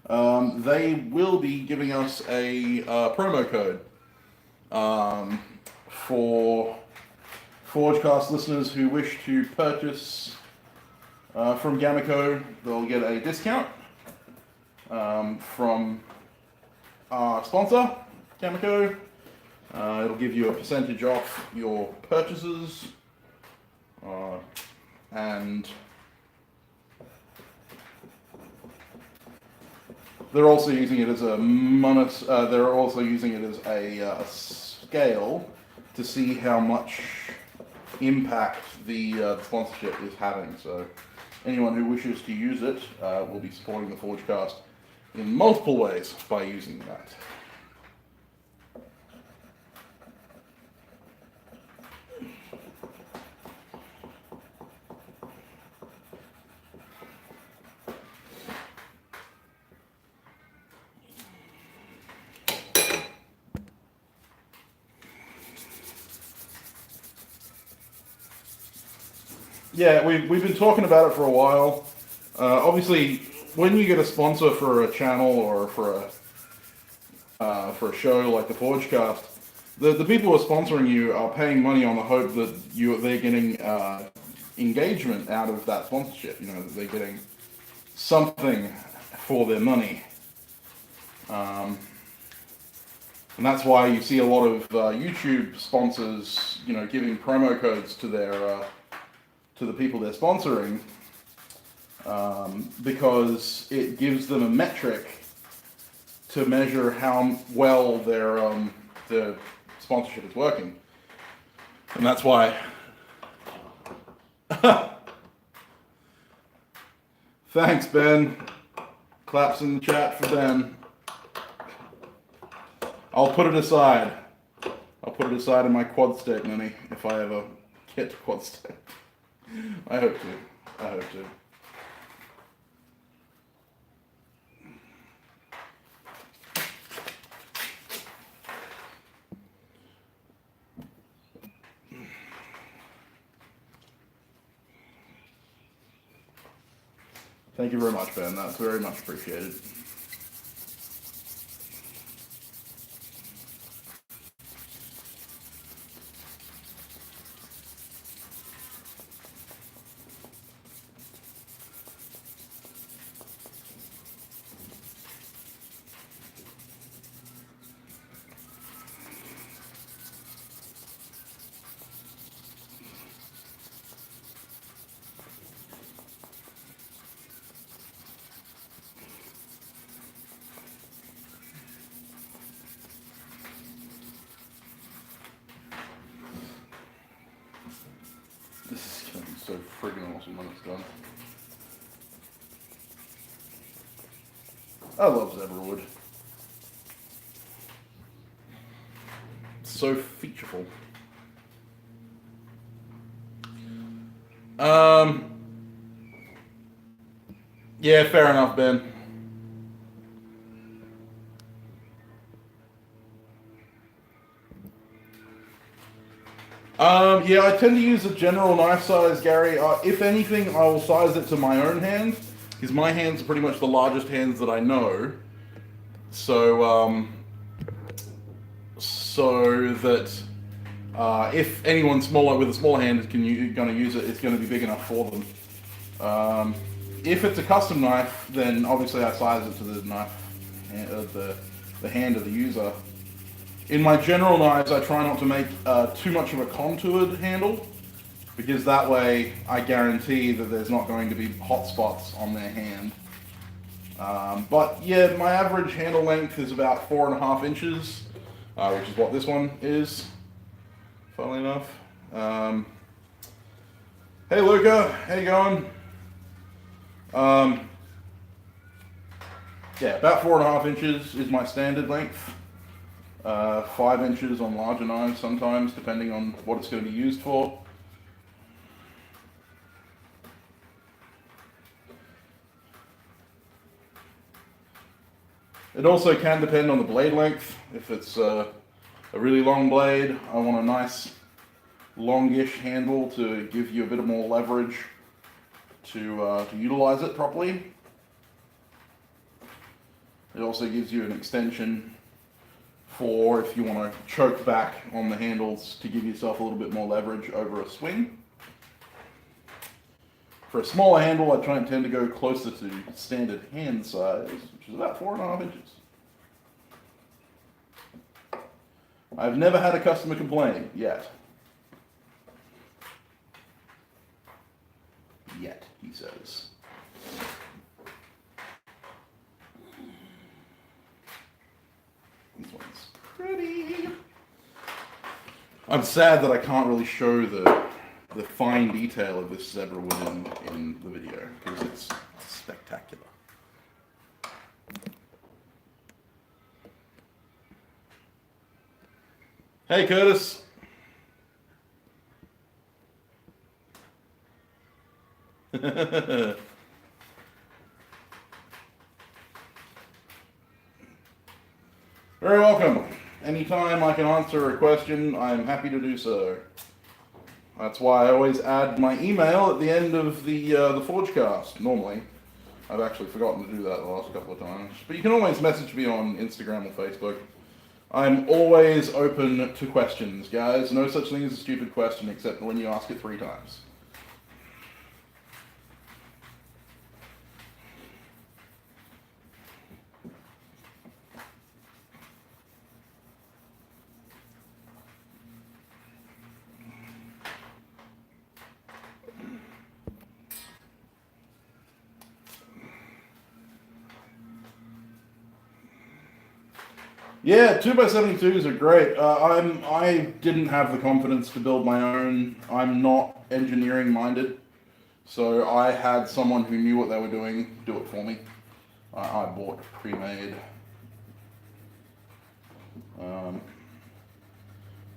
They will be giving us a promo code for Forgecast listeners who wish to purchase from Gamaco. They'll get a discount from our sponsor, Gamaco. It'll give you a percentage off your purchases. And they're also using it as a they're also using it as a scale to see how much impact the sponsorship is having. So anyone who wishes to use it will be supporting the Forgecast in multiple ways by using that. yeah, we've been talking about it for a while. Obviously, when you get a sponsor for a channel or for a show like the Forgecast, the people who are sponsoring you are paying money on the hope that they're getting engagement out of that sponsorship. You know, that they're getting something for their money. And that's why you see a lot of YouTube sponsors, you know, giving promo codes to their to the people they're sponsoring, because it gives them a metric to measure how well their sponsorship is working, and that's why. Thanks, Ben. Claps in the chat for Ben. I'll put it aside. I'll put it aside in my quad state money if I ever get to quad state. I hope to. I hope to. Thank you very much, Ben. That's very much appreciated. This is going to be so friggin' awesome when it's done. I love Zebrawood. It's so featureful. Yeah, fair enough, Ben. Yeah, I tend to use a general knife size, Gary. If anything, I will size it to my own hand, because my hands are pretty much the largest hands that I know. So, so that if anyone smaller with a smaller hand is going to use it, it's going to be big enough for them. If it's a custom knife, then obviously I size it to the knife, the hand of the user. In my general knives, I try not to make too much of a contoured handle, because that way I guarantee that there's not going to be hot spots on their hand. But yeah, my average handle length is about 4.5 inches, which is what this one is, funnily enough. Hey Luca, how you going? Yeah, about 4.5 inches is my standard length. 5 inches on larger knives sometimes, depending on what it's going to be used for. It also can depend on the blade length. If it's a really long blade, I want a nice longish handle to give you a bit more leverage to utilize it properly. It also gives you an extension for if you want to choke back on the handles to give yourself a little bit more leverage over a swing. For a smaller handle, I try and tend to go closer to standard hand size, which is about 4.5 inches. I've never had a customer complain yet. Yet, he says. This one's pretty. I'm sad that I can't really show the fine detail of this zebra wood in the video, because it's spectacular. Hey Curtis. Very welcome. Anytime I can answer a question, I'm happy to do so. That's why I always add my email at the end of the Forgecast. Normally, I've actually forgotten to do that the last couple of times. But you can always message me on Instagram or Facebook. I'm always open to questions, guys. No such thing as a stupid question except when you ask it 3 times. Yeah, 2x72s are great. I didn't have the confidence to build my own. I'm not engineering minded, so I had someone who knew what they were doing do it for me. I bought pre-made.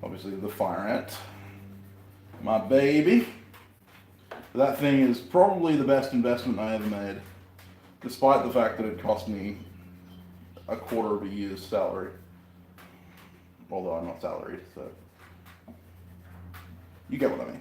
Obviously the Fire Ant, my baby. That thing is probably the best investment I ever made, despite the fact that it cost me a quarter of a year's salary. Although I'm not salaried, so you get what I mean.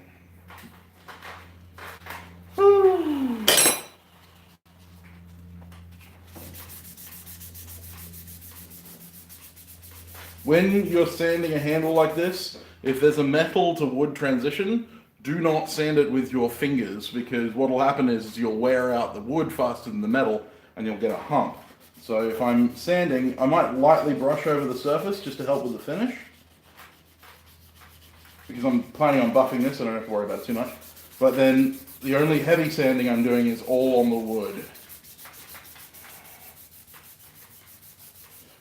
When you're sanding a handle like this, if there's a metal to wood transition, do not sand it with your fingers, because what will happen is you'll wear out the wood faster than the metal and you'll get a hump. So if I'm sanding, I might lightly brush over the surface just to help with the finish. Because I'm planning on buffing this, I don't have to worry about it too much. But then the only heavy sanding I'm doing is all on the wood.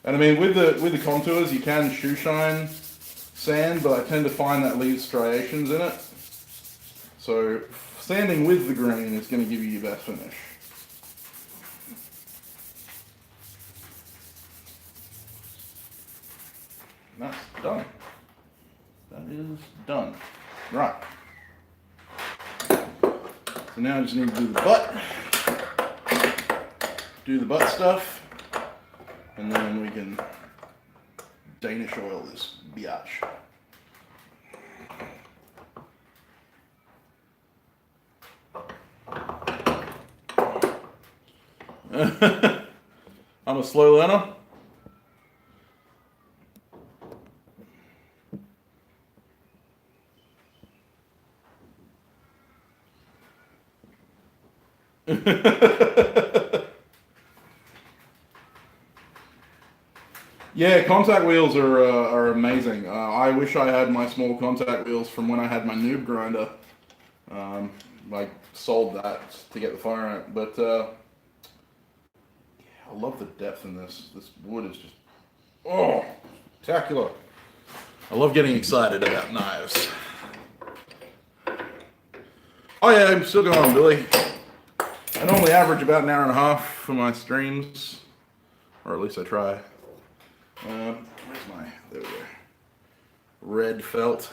And I mean, with the contours, you can shoe shine sand, but I tend to find that leaves striations in it. So sanding with the grain is going to give you your best finish. And that's done. That is done. Right. So now I just need to do the butt. Do the butt stuff. And then we can Danish oil this biatch. I'm a slow learner. Yeah, contact wheels are amazing. I wish I had my small contact wheels from when I had my noob grinder. I sold that to get the Fire Ant, but yeah, I love the depth in this. This wood is just, oh, spectacular. I love getting excited about knives. Oh yeah, I'm still going, Billy. I normally average about an hour and a half for my streams, or at least I try. Where's my, there we go, red felt.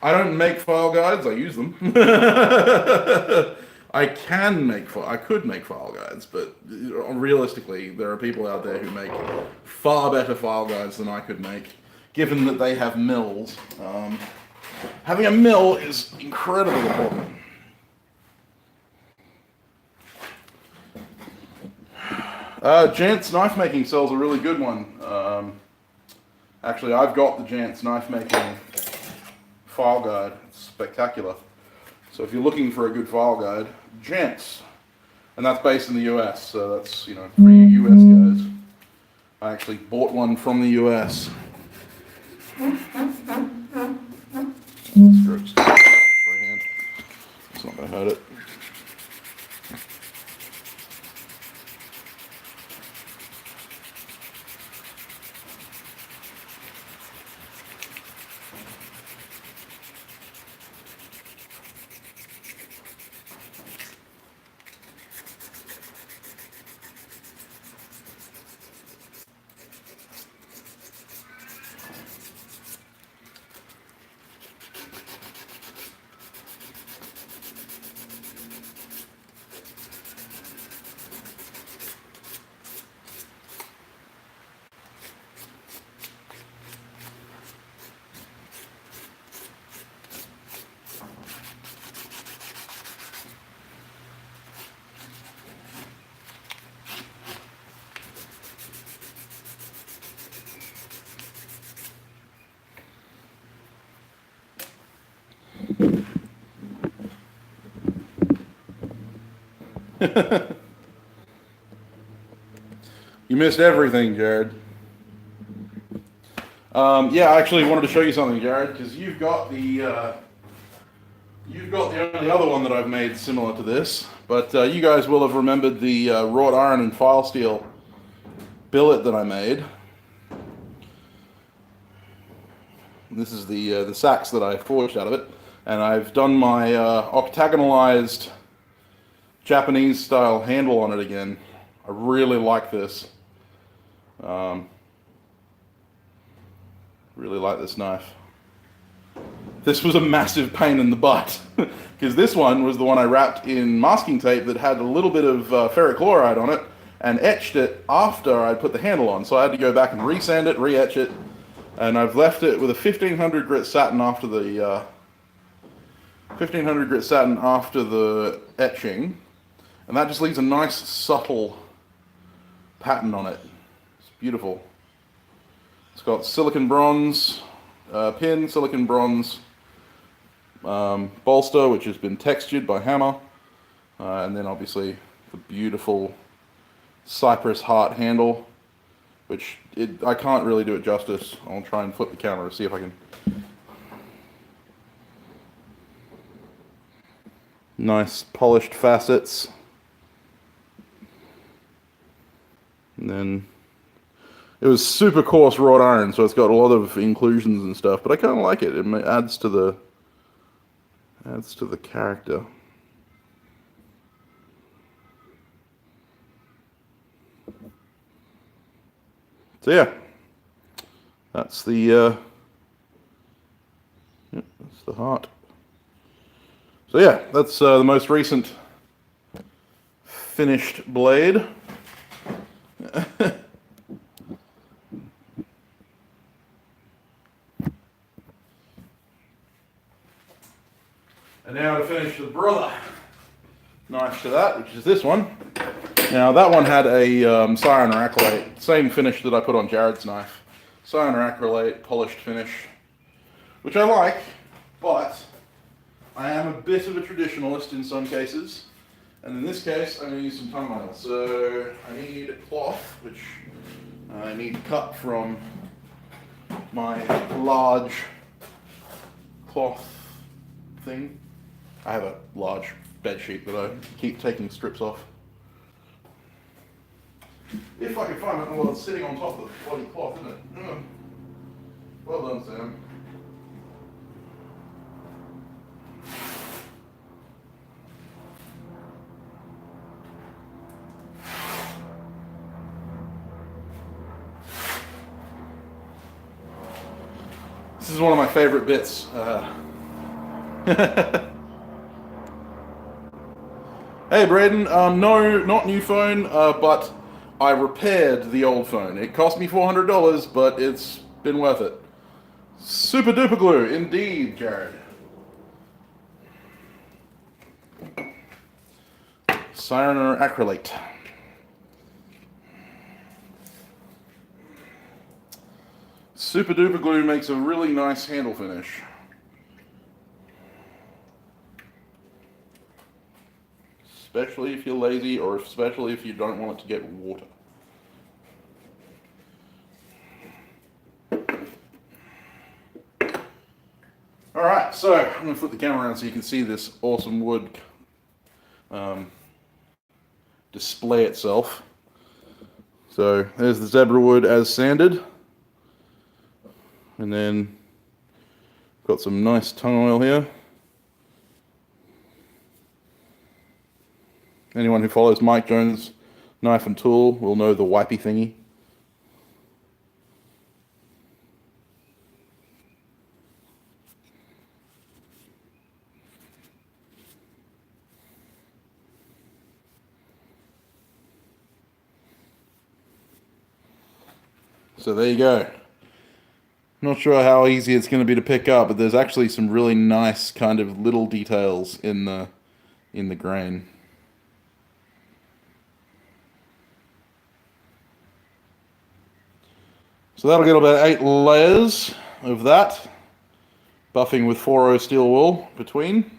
I don't make file guides, I use them. I could make file guides, but realistically, there are people out there who make far better file guides than I could make, given that they have mills. Having a mill is incredibly important. Jant's knife making cell's a really good one. Actually, I've got the Jant's knife making file guide. It's spectacular. So if you're looking for a good file guide, Jant's, and that's based in the US. So that's, you know, for you US guys. I actually bought one from the US. Strokes. Freehand. It's not gonna hurt it. You missed everything, Jared. Yeah, I actually wanted to show you something, Jared, because you've got the only other one that I've made similar to this. But you guys will have remembered the wrought iron and file steel billet that I made. This is the sacks that I forged out of it, and I've done my octagonalized Japanese style handle on it again. I really like this. Really like this knife. This was a massive pain in the butt because this one was the one I wrapped in masking tape that had a little bit of ferric chloride on it and etched it after I put the handle on. So I had to go back and resand it, re-etch it, and I've left it with a 1500 grit satin after the 1500 grit satin after the etching, and that just leaves a nice subtle pattern on it. It's beautiful. It's got silicon bronze pin, silicon bronze bolster, which has been textured by hammer, and then obviously the beautiful cypress heart handle, which I can't really do it justice. I'll try and flip the camera to see if I can. Nice polished facets. And then it was super coarse wrought iron, so it's got a lot of inclusions and stuff, but I kind of like it. It adds to the character. So yeah, that's the heart. So yeah, that's the most recent finished blade. And now to finish the brother knife to that, which is this one. Now that one had a cyanoacrylate, same finish that I put on Jared's knife. Cyanoacrylate polished finish, which I like, but I am a bit of a traditionalist in some cases. And in this case, I'm going to use some tongue oil. So I need cloth, which I need to cut from my large cloth thing. I have a large bed sheet that I keep taking strips off. If I can find it, well, it's sitting on top of the bloody cloth, isn't it? Well done, Sam. This is one of my favorite bits. Hey Braden, no, not new phone, but I repaired the old phone. It cost me $400, but it's been worth it. Super duper glue, indeed, Jared. Cyanoacrylate. Super duper glue makes a really nice handle finish. Especially if you're lazy, or especially if you don't want it to get water. Alright, so I'm going to flip the camera around so you can see this awesome wood display itself. So there's the zebra wood as sanded. And then got some nice tongue oil here. Anyone who follows Mike Jones Knife and Tool will know the wipey thingy. So there you go. Not sure how easy it's going to be to pick up, but there's actually some really nice kind of little details in the grain. So that'll get about 8 layers of that, buffing with 4-0 steel wool between.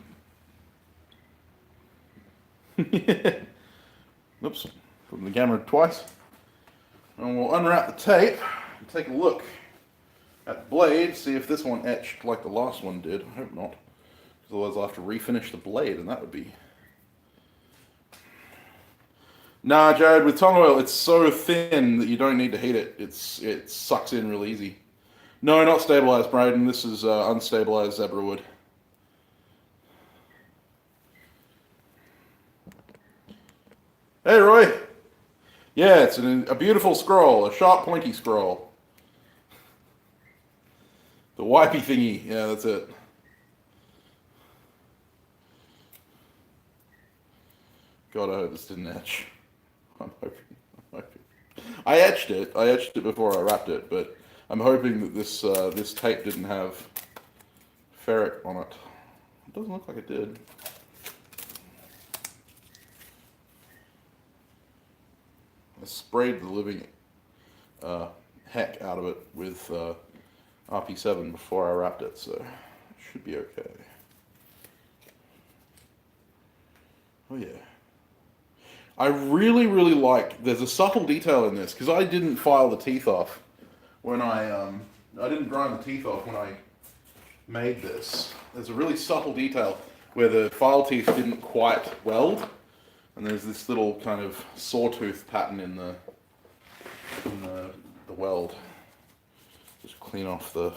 Put it in the camera twice. And we'll unwrap the tape and take a look at the blade, see if this one etched like the last one did. I hope not. Because otherwise I'll have to refinish the blade, and that would be... Nah, Jared, with tongue oil, it's so thin that you don't need to heat it. It sucks in real easy. No, not stabilized, Braden. This is unstabilized zebra wood. Hey, Roy. Yeah, it's a beautiful scroll, a sharp, pointy scroll. The wipey thingy. Yeah, that's it. God, I hope this didn't etch. I'm hoping. I etched it. I etched it before I wrapped it, but I'm hoping that this tape didn't have ferric on it. It doesn't look like it did. I sprayed the living heck out of it with RP7 before I wrapped it, so it should be okay. Oh yeah. I really, really like, there's a subtle detail in this, because I didn't file the teeth off when I didn't grind the teeth off when I made this. There's a really subtle detail where the file teeth didn't quite weld, and there's this little kind of sawtooth pattern in the weld. Just clean off the,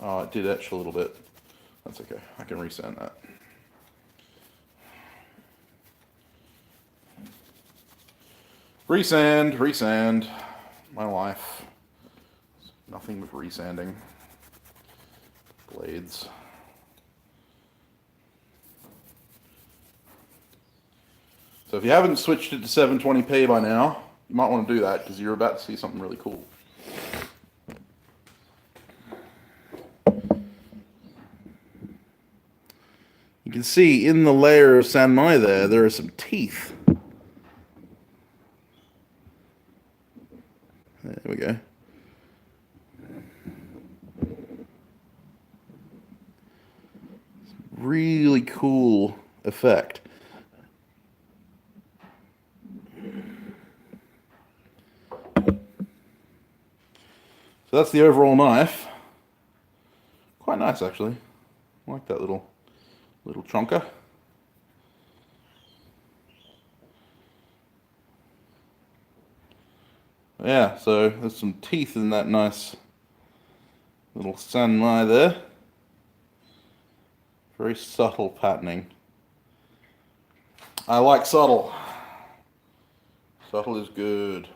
oh, it did etch a little bit. That's okay, I can resand that. Resand, my life. Nothing but resanding. Blades. So if you haven't switched it to 720p by now, you might want to do that because you're about to see something really cool. You can see in the layer of Sanmai there are some teeth. There we go. Really cool effect. So that's the overall knife. Quite nice, actually. I like that little chonker. Yeah, so there's some teeth in that nice little Sanmai there. Very subtle patterning. I like subtle. Subtle is good.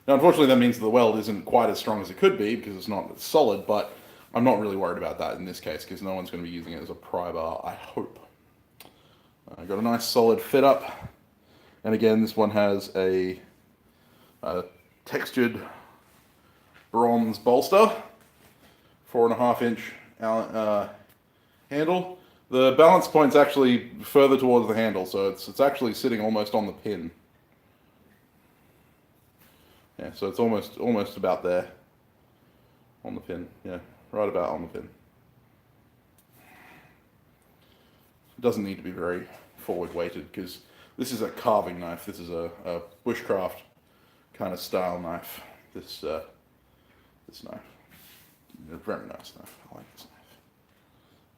Now, unfortunately, that means the weld isn't quite as strong as it could be because it's not solid, but I'm not really worried about that in this case because no one's going to be using it as a pry bar, I hope. I got a nice solid fit up. And again, this one has a textured bronze bolster, 4.5 inch handle. The balance point's actually further towards the handle, so it's actually sitting almost on the pin. Yeah, so it's almost about there on the pin. Yeah, right about on the pin. It doesn't need to be very forward weighted because this is a carving knife. This is a bushcraft kind of style knife. This knife, a very nice knife. I like this knife.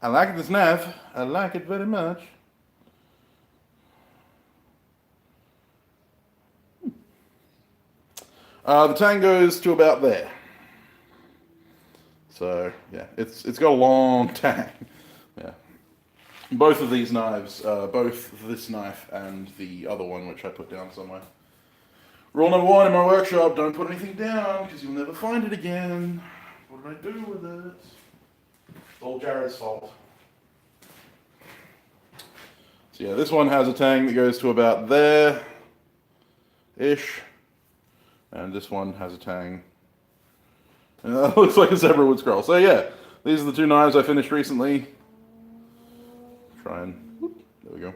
I like this knife. I like it very much. The tang goes to about there. So yeah, it's got a long tang. Yeah. Both of these knives, both this knife and the other one, which I put down somewhere. Rule number 1 in my workshop, don't put anything down, because you'll never find it again. What did I do with it? It's all Jared's fault. So yeah, this one has a tang that goes to about there-ish. And this one has a tang. And that looks like a zebra wood scroll. So yeah, these are the 2 knives I finished recently. Try and, whoop, there we go.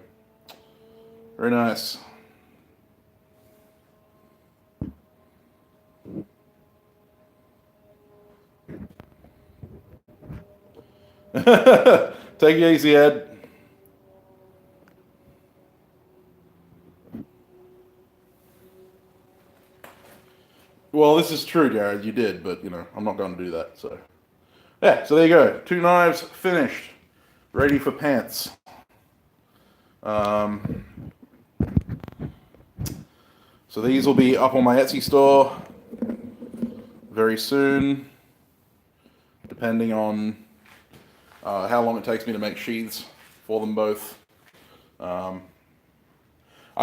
Very nice. Take it easy, Ed. Well, this is true, Jared. You did, but I'm not going to do that. So, yeah. So there you go. 2 knives finished, ready for pants. So these will be up on my Etsy store very soon, depending on how long it takes me to make sheaths for them both. I've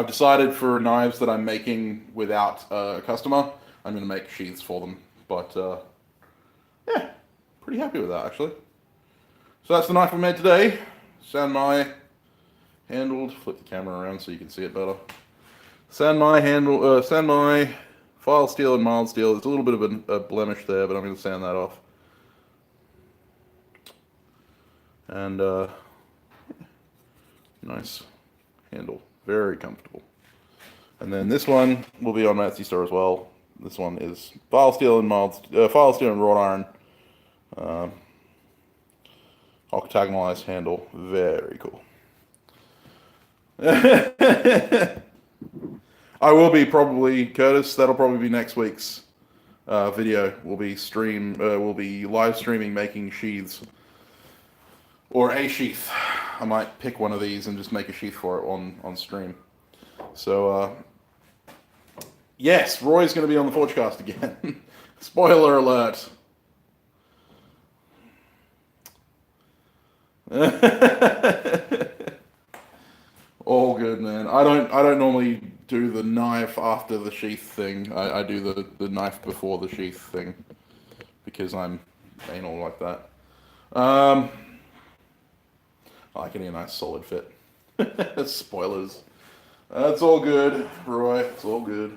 decided for knives that I'm making without a customer, I'm going to make sheaths for them. But yeah, pretty happy with that actually. So that's the knife we made today. Sanmai handled. Flip the camera around so you can see it better. Sanmai file steel and mild steel. There's a little bit of a blemish there, but I'm going to sand that off. And nice handle, very comfortable. And then this one will be on my Etsy store as well. This one is file steel and wrought iron, octagonalized handle, very cool. I will be probably, Curtis, that'll probably be next week's video. We'll be live streaming making sheaths. Or a sheath. I might pick one of these and just make a sheath for it on stream. So, yes, Roy's going to be on the Forgecast again. Spoiler alert. All good, man. I don't normally do the knife after the sheath thing. I do the knife before the sheath thing because I'm anal like that. I like getting a nice solid fit. Spoilers. That's all good, Roy. It's all good.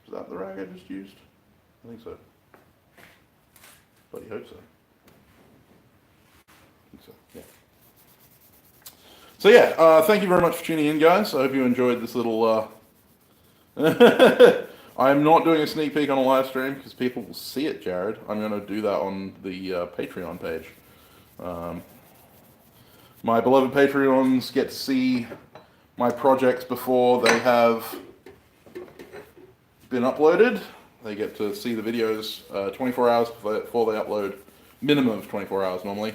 Is that the rag I just used? I think so. Bloody hope so. I think so, yeah. So yeah, thank you very much for tuning in, guys. I hope you enjoyed this little... I'm not doing a sneak peek on a live stream because people will see it, Jared. I'm going to do that on the Patreon page. My beloved Patreons get to see my projects before they have been uploaded. They get to see the videos 24 hours before they upload. Minimum of 24 hours normally.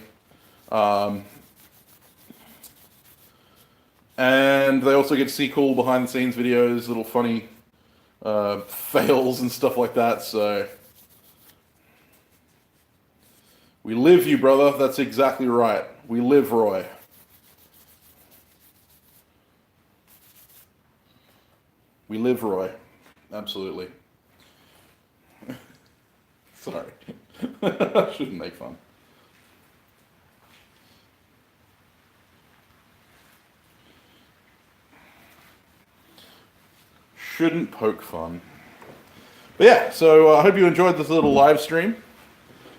And they also get to see cool behind the scenes videos, little funny fails and stuff like that. So we live, you brother. That's exactly right. We live, Roy. We live, Roy. Absolutely. Sorry. I shouldn't make fun. Shouldn't poke fun. But yeah, so I hope you enjoyed this little live stream.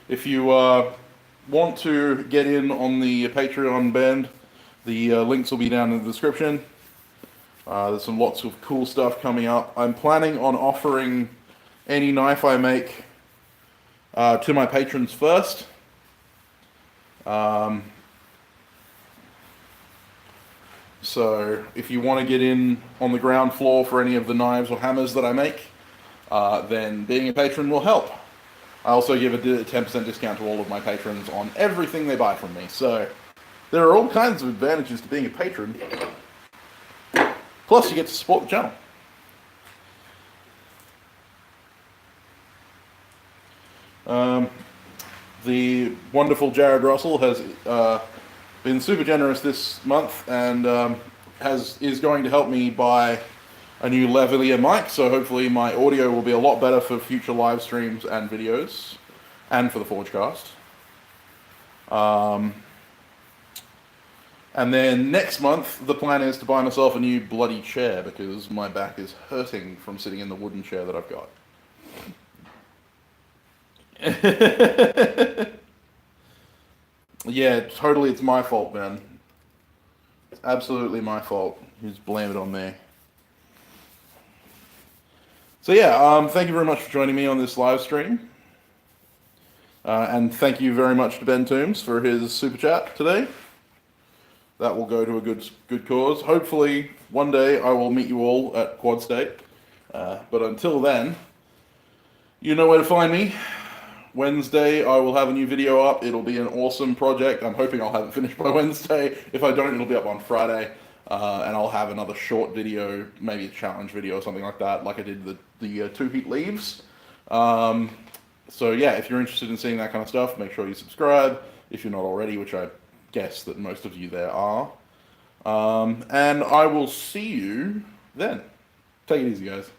If you want to get in on the Patreon band, the links will be down in the description. There's lots of cool stuff coming up. I'm planning on offering any knife I make to my patrons first. So if you want to get in on the ground floor for any of the knives or hammers that I make, then being a patron will help. I also give a 10% discount to all of my patrons on everything they buy from me. So there are all kinds of advantages to being a patron. Plus, you get to support the channel. The wonderful Jared Russell has been super generous this month and is going to help me buy a new lavalier mic. So hopefully my audio will be a lot better for future live streams and videos, and for the Forgecast. And then next month, the plan is to buy myself a new bloody chair because my back is hurting from sitting in the wooden chair that I've got. Yeah, totally, it's my fault, man. It's absolutely my fault. You just blame it on me. So yeah, thank you very much for joining me on this live stream. And thank you very much to Ben Toombs for his super chat today. That will go to a good cause. Hopefully, one day I will meet you all at Quad State, But until then, you know where to find me. Wednesday, I will have a new video up. It'll be an awesome project. I'm hoping I'll have it finished by Wednesday. If I don't, it'll be up on Friday. And I'll have another short video, maybe a challenge video or something like that, like I did the 2 heat leaves. So yeah, if you're interested in seeing that kind of stuff, make sure you subscribe if you're not already, which I guess that most of you there are. And I will see you then. Take it easy, guys.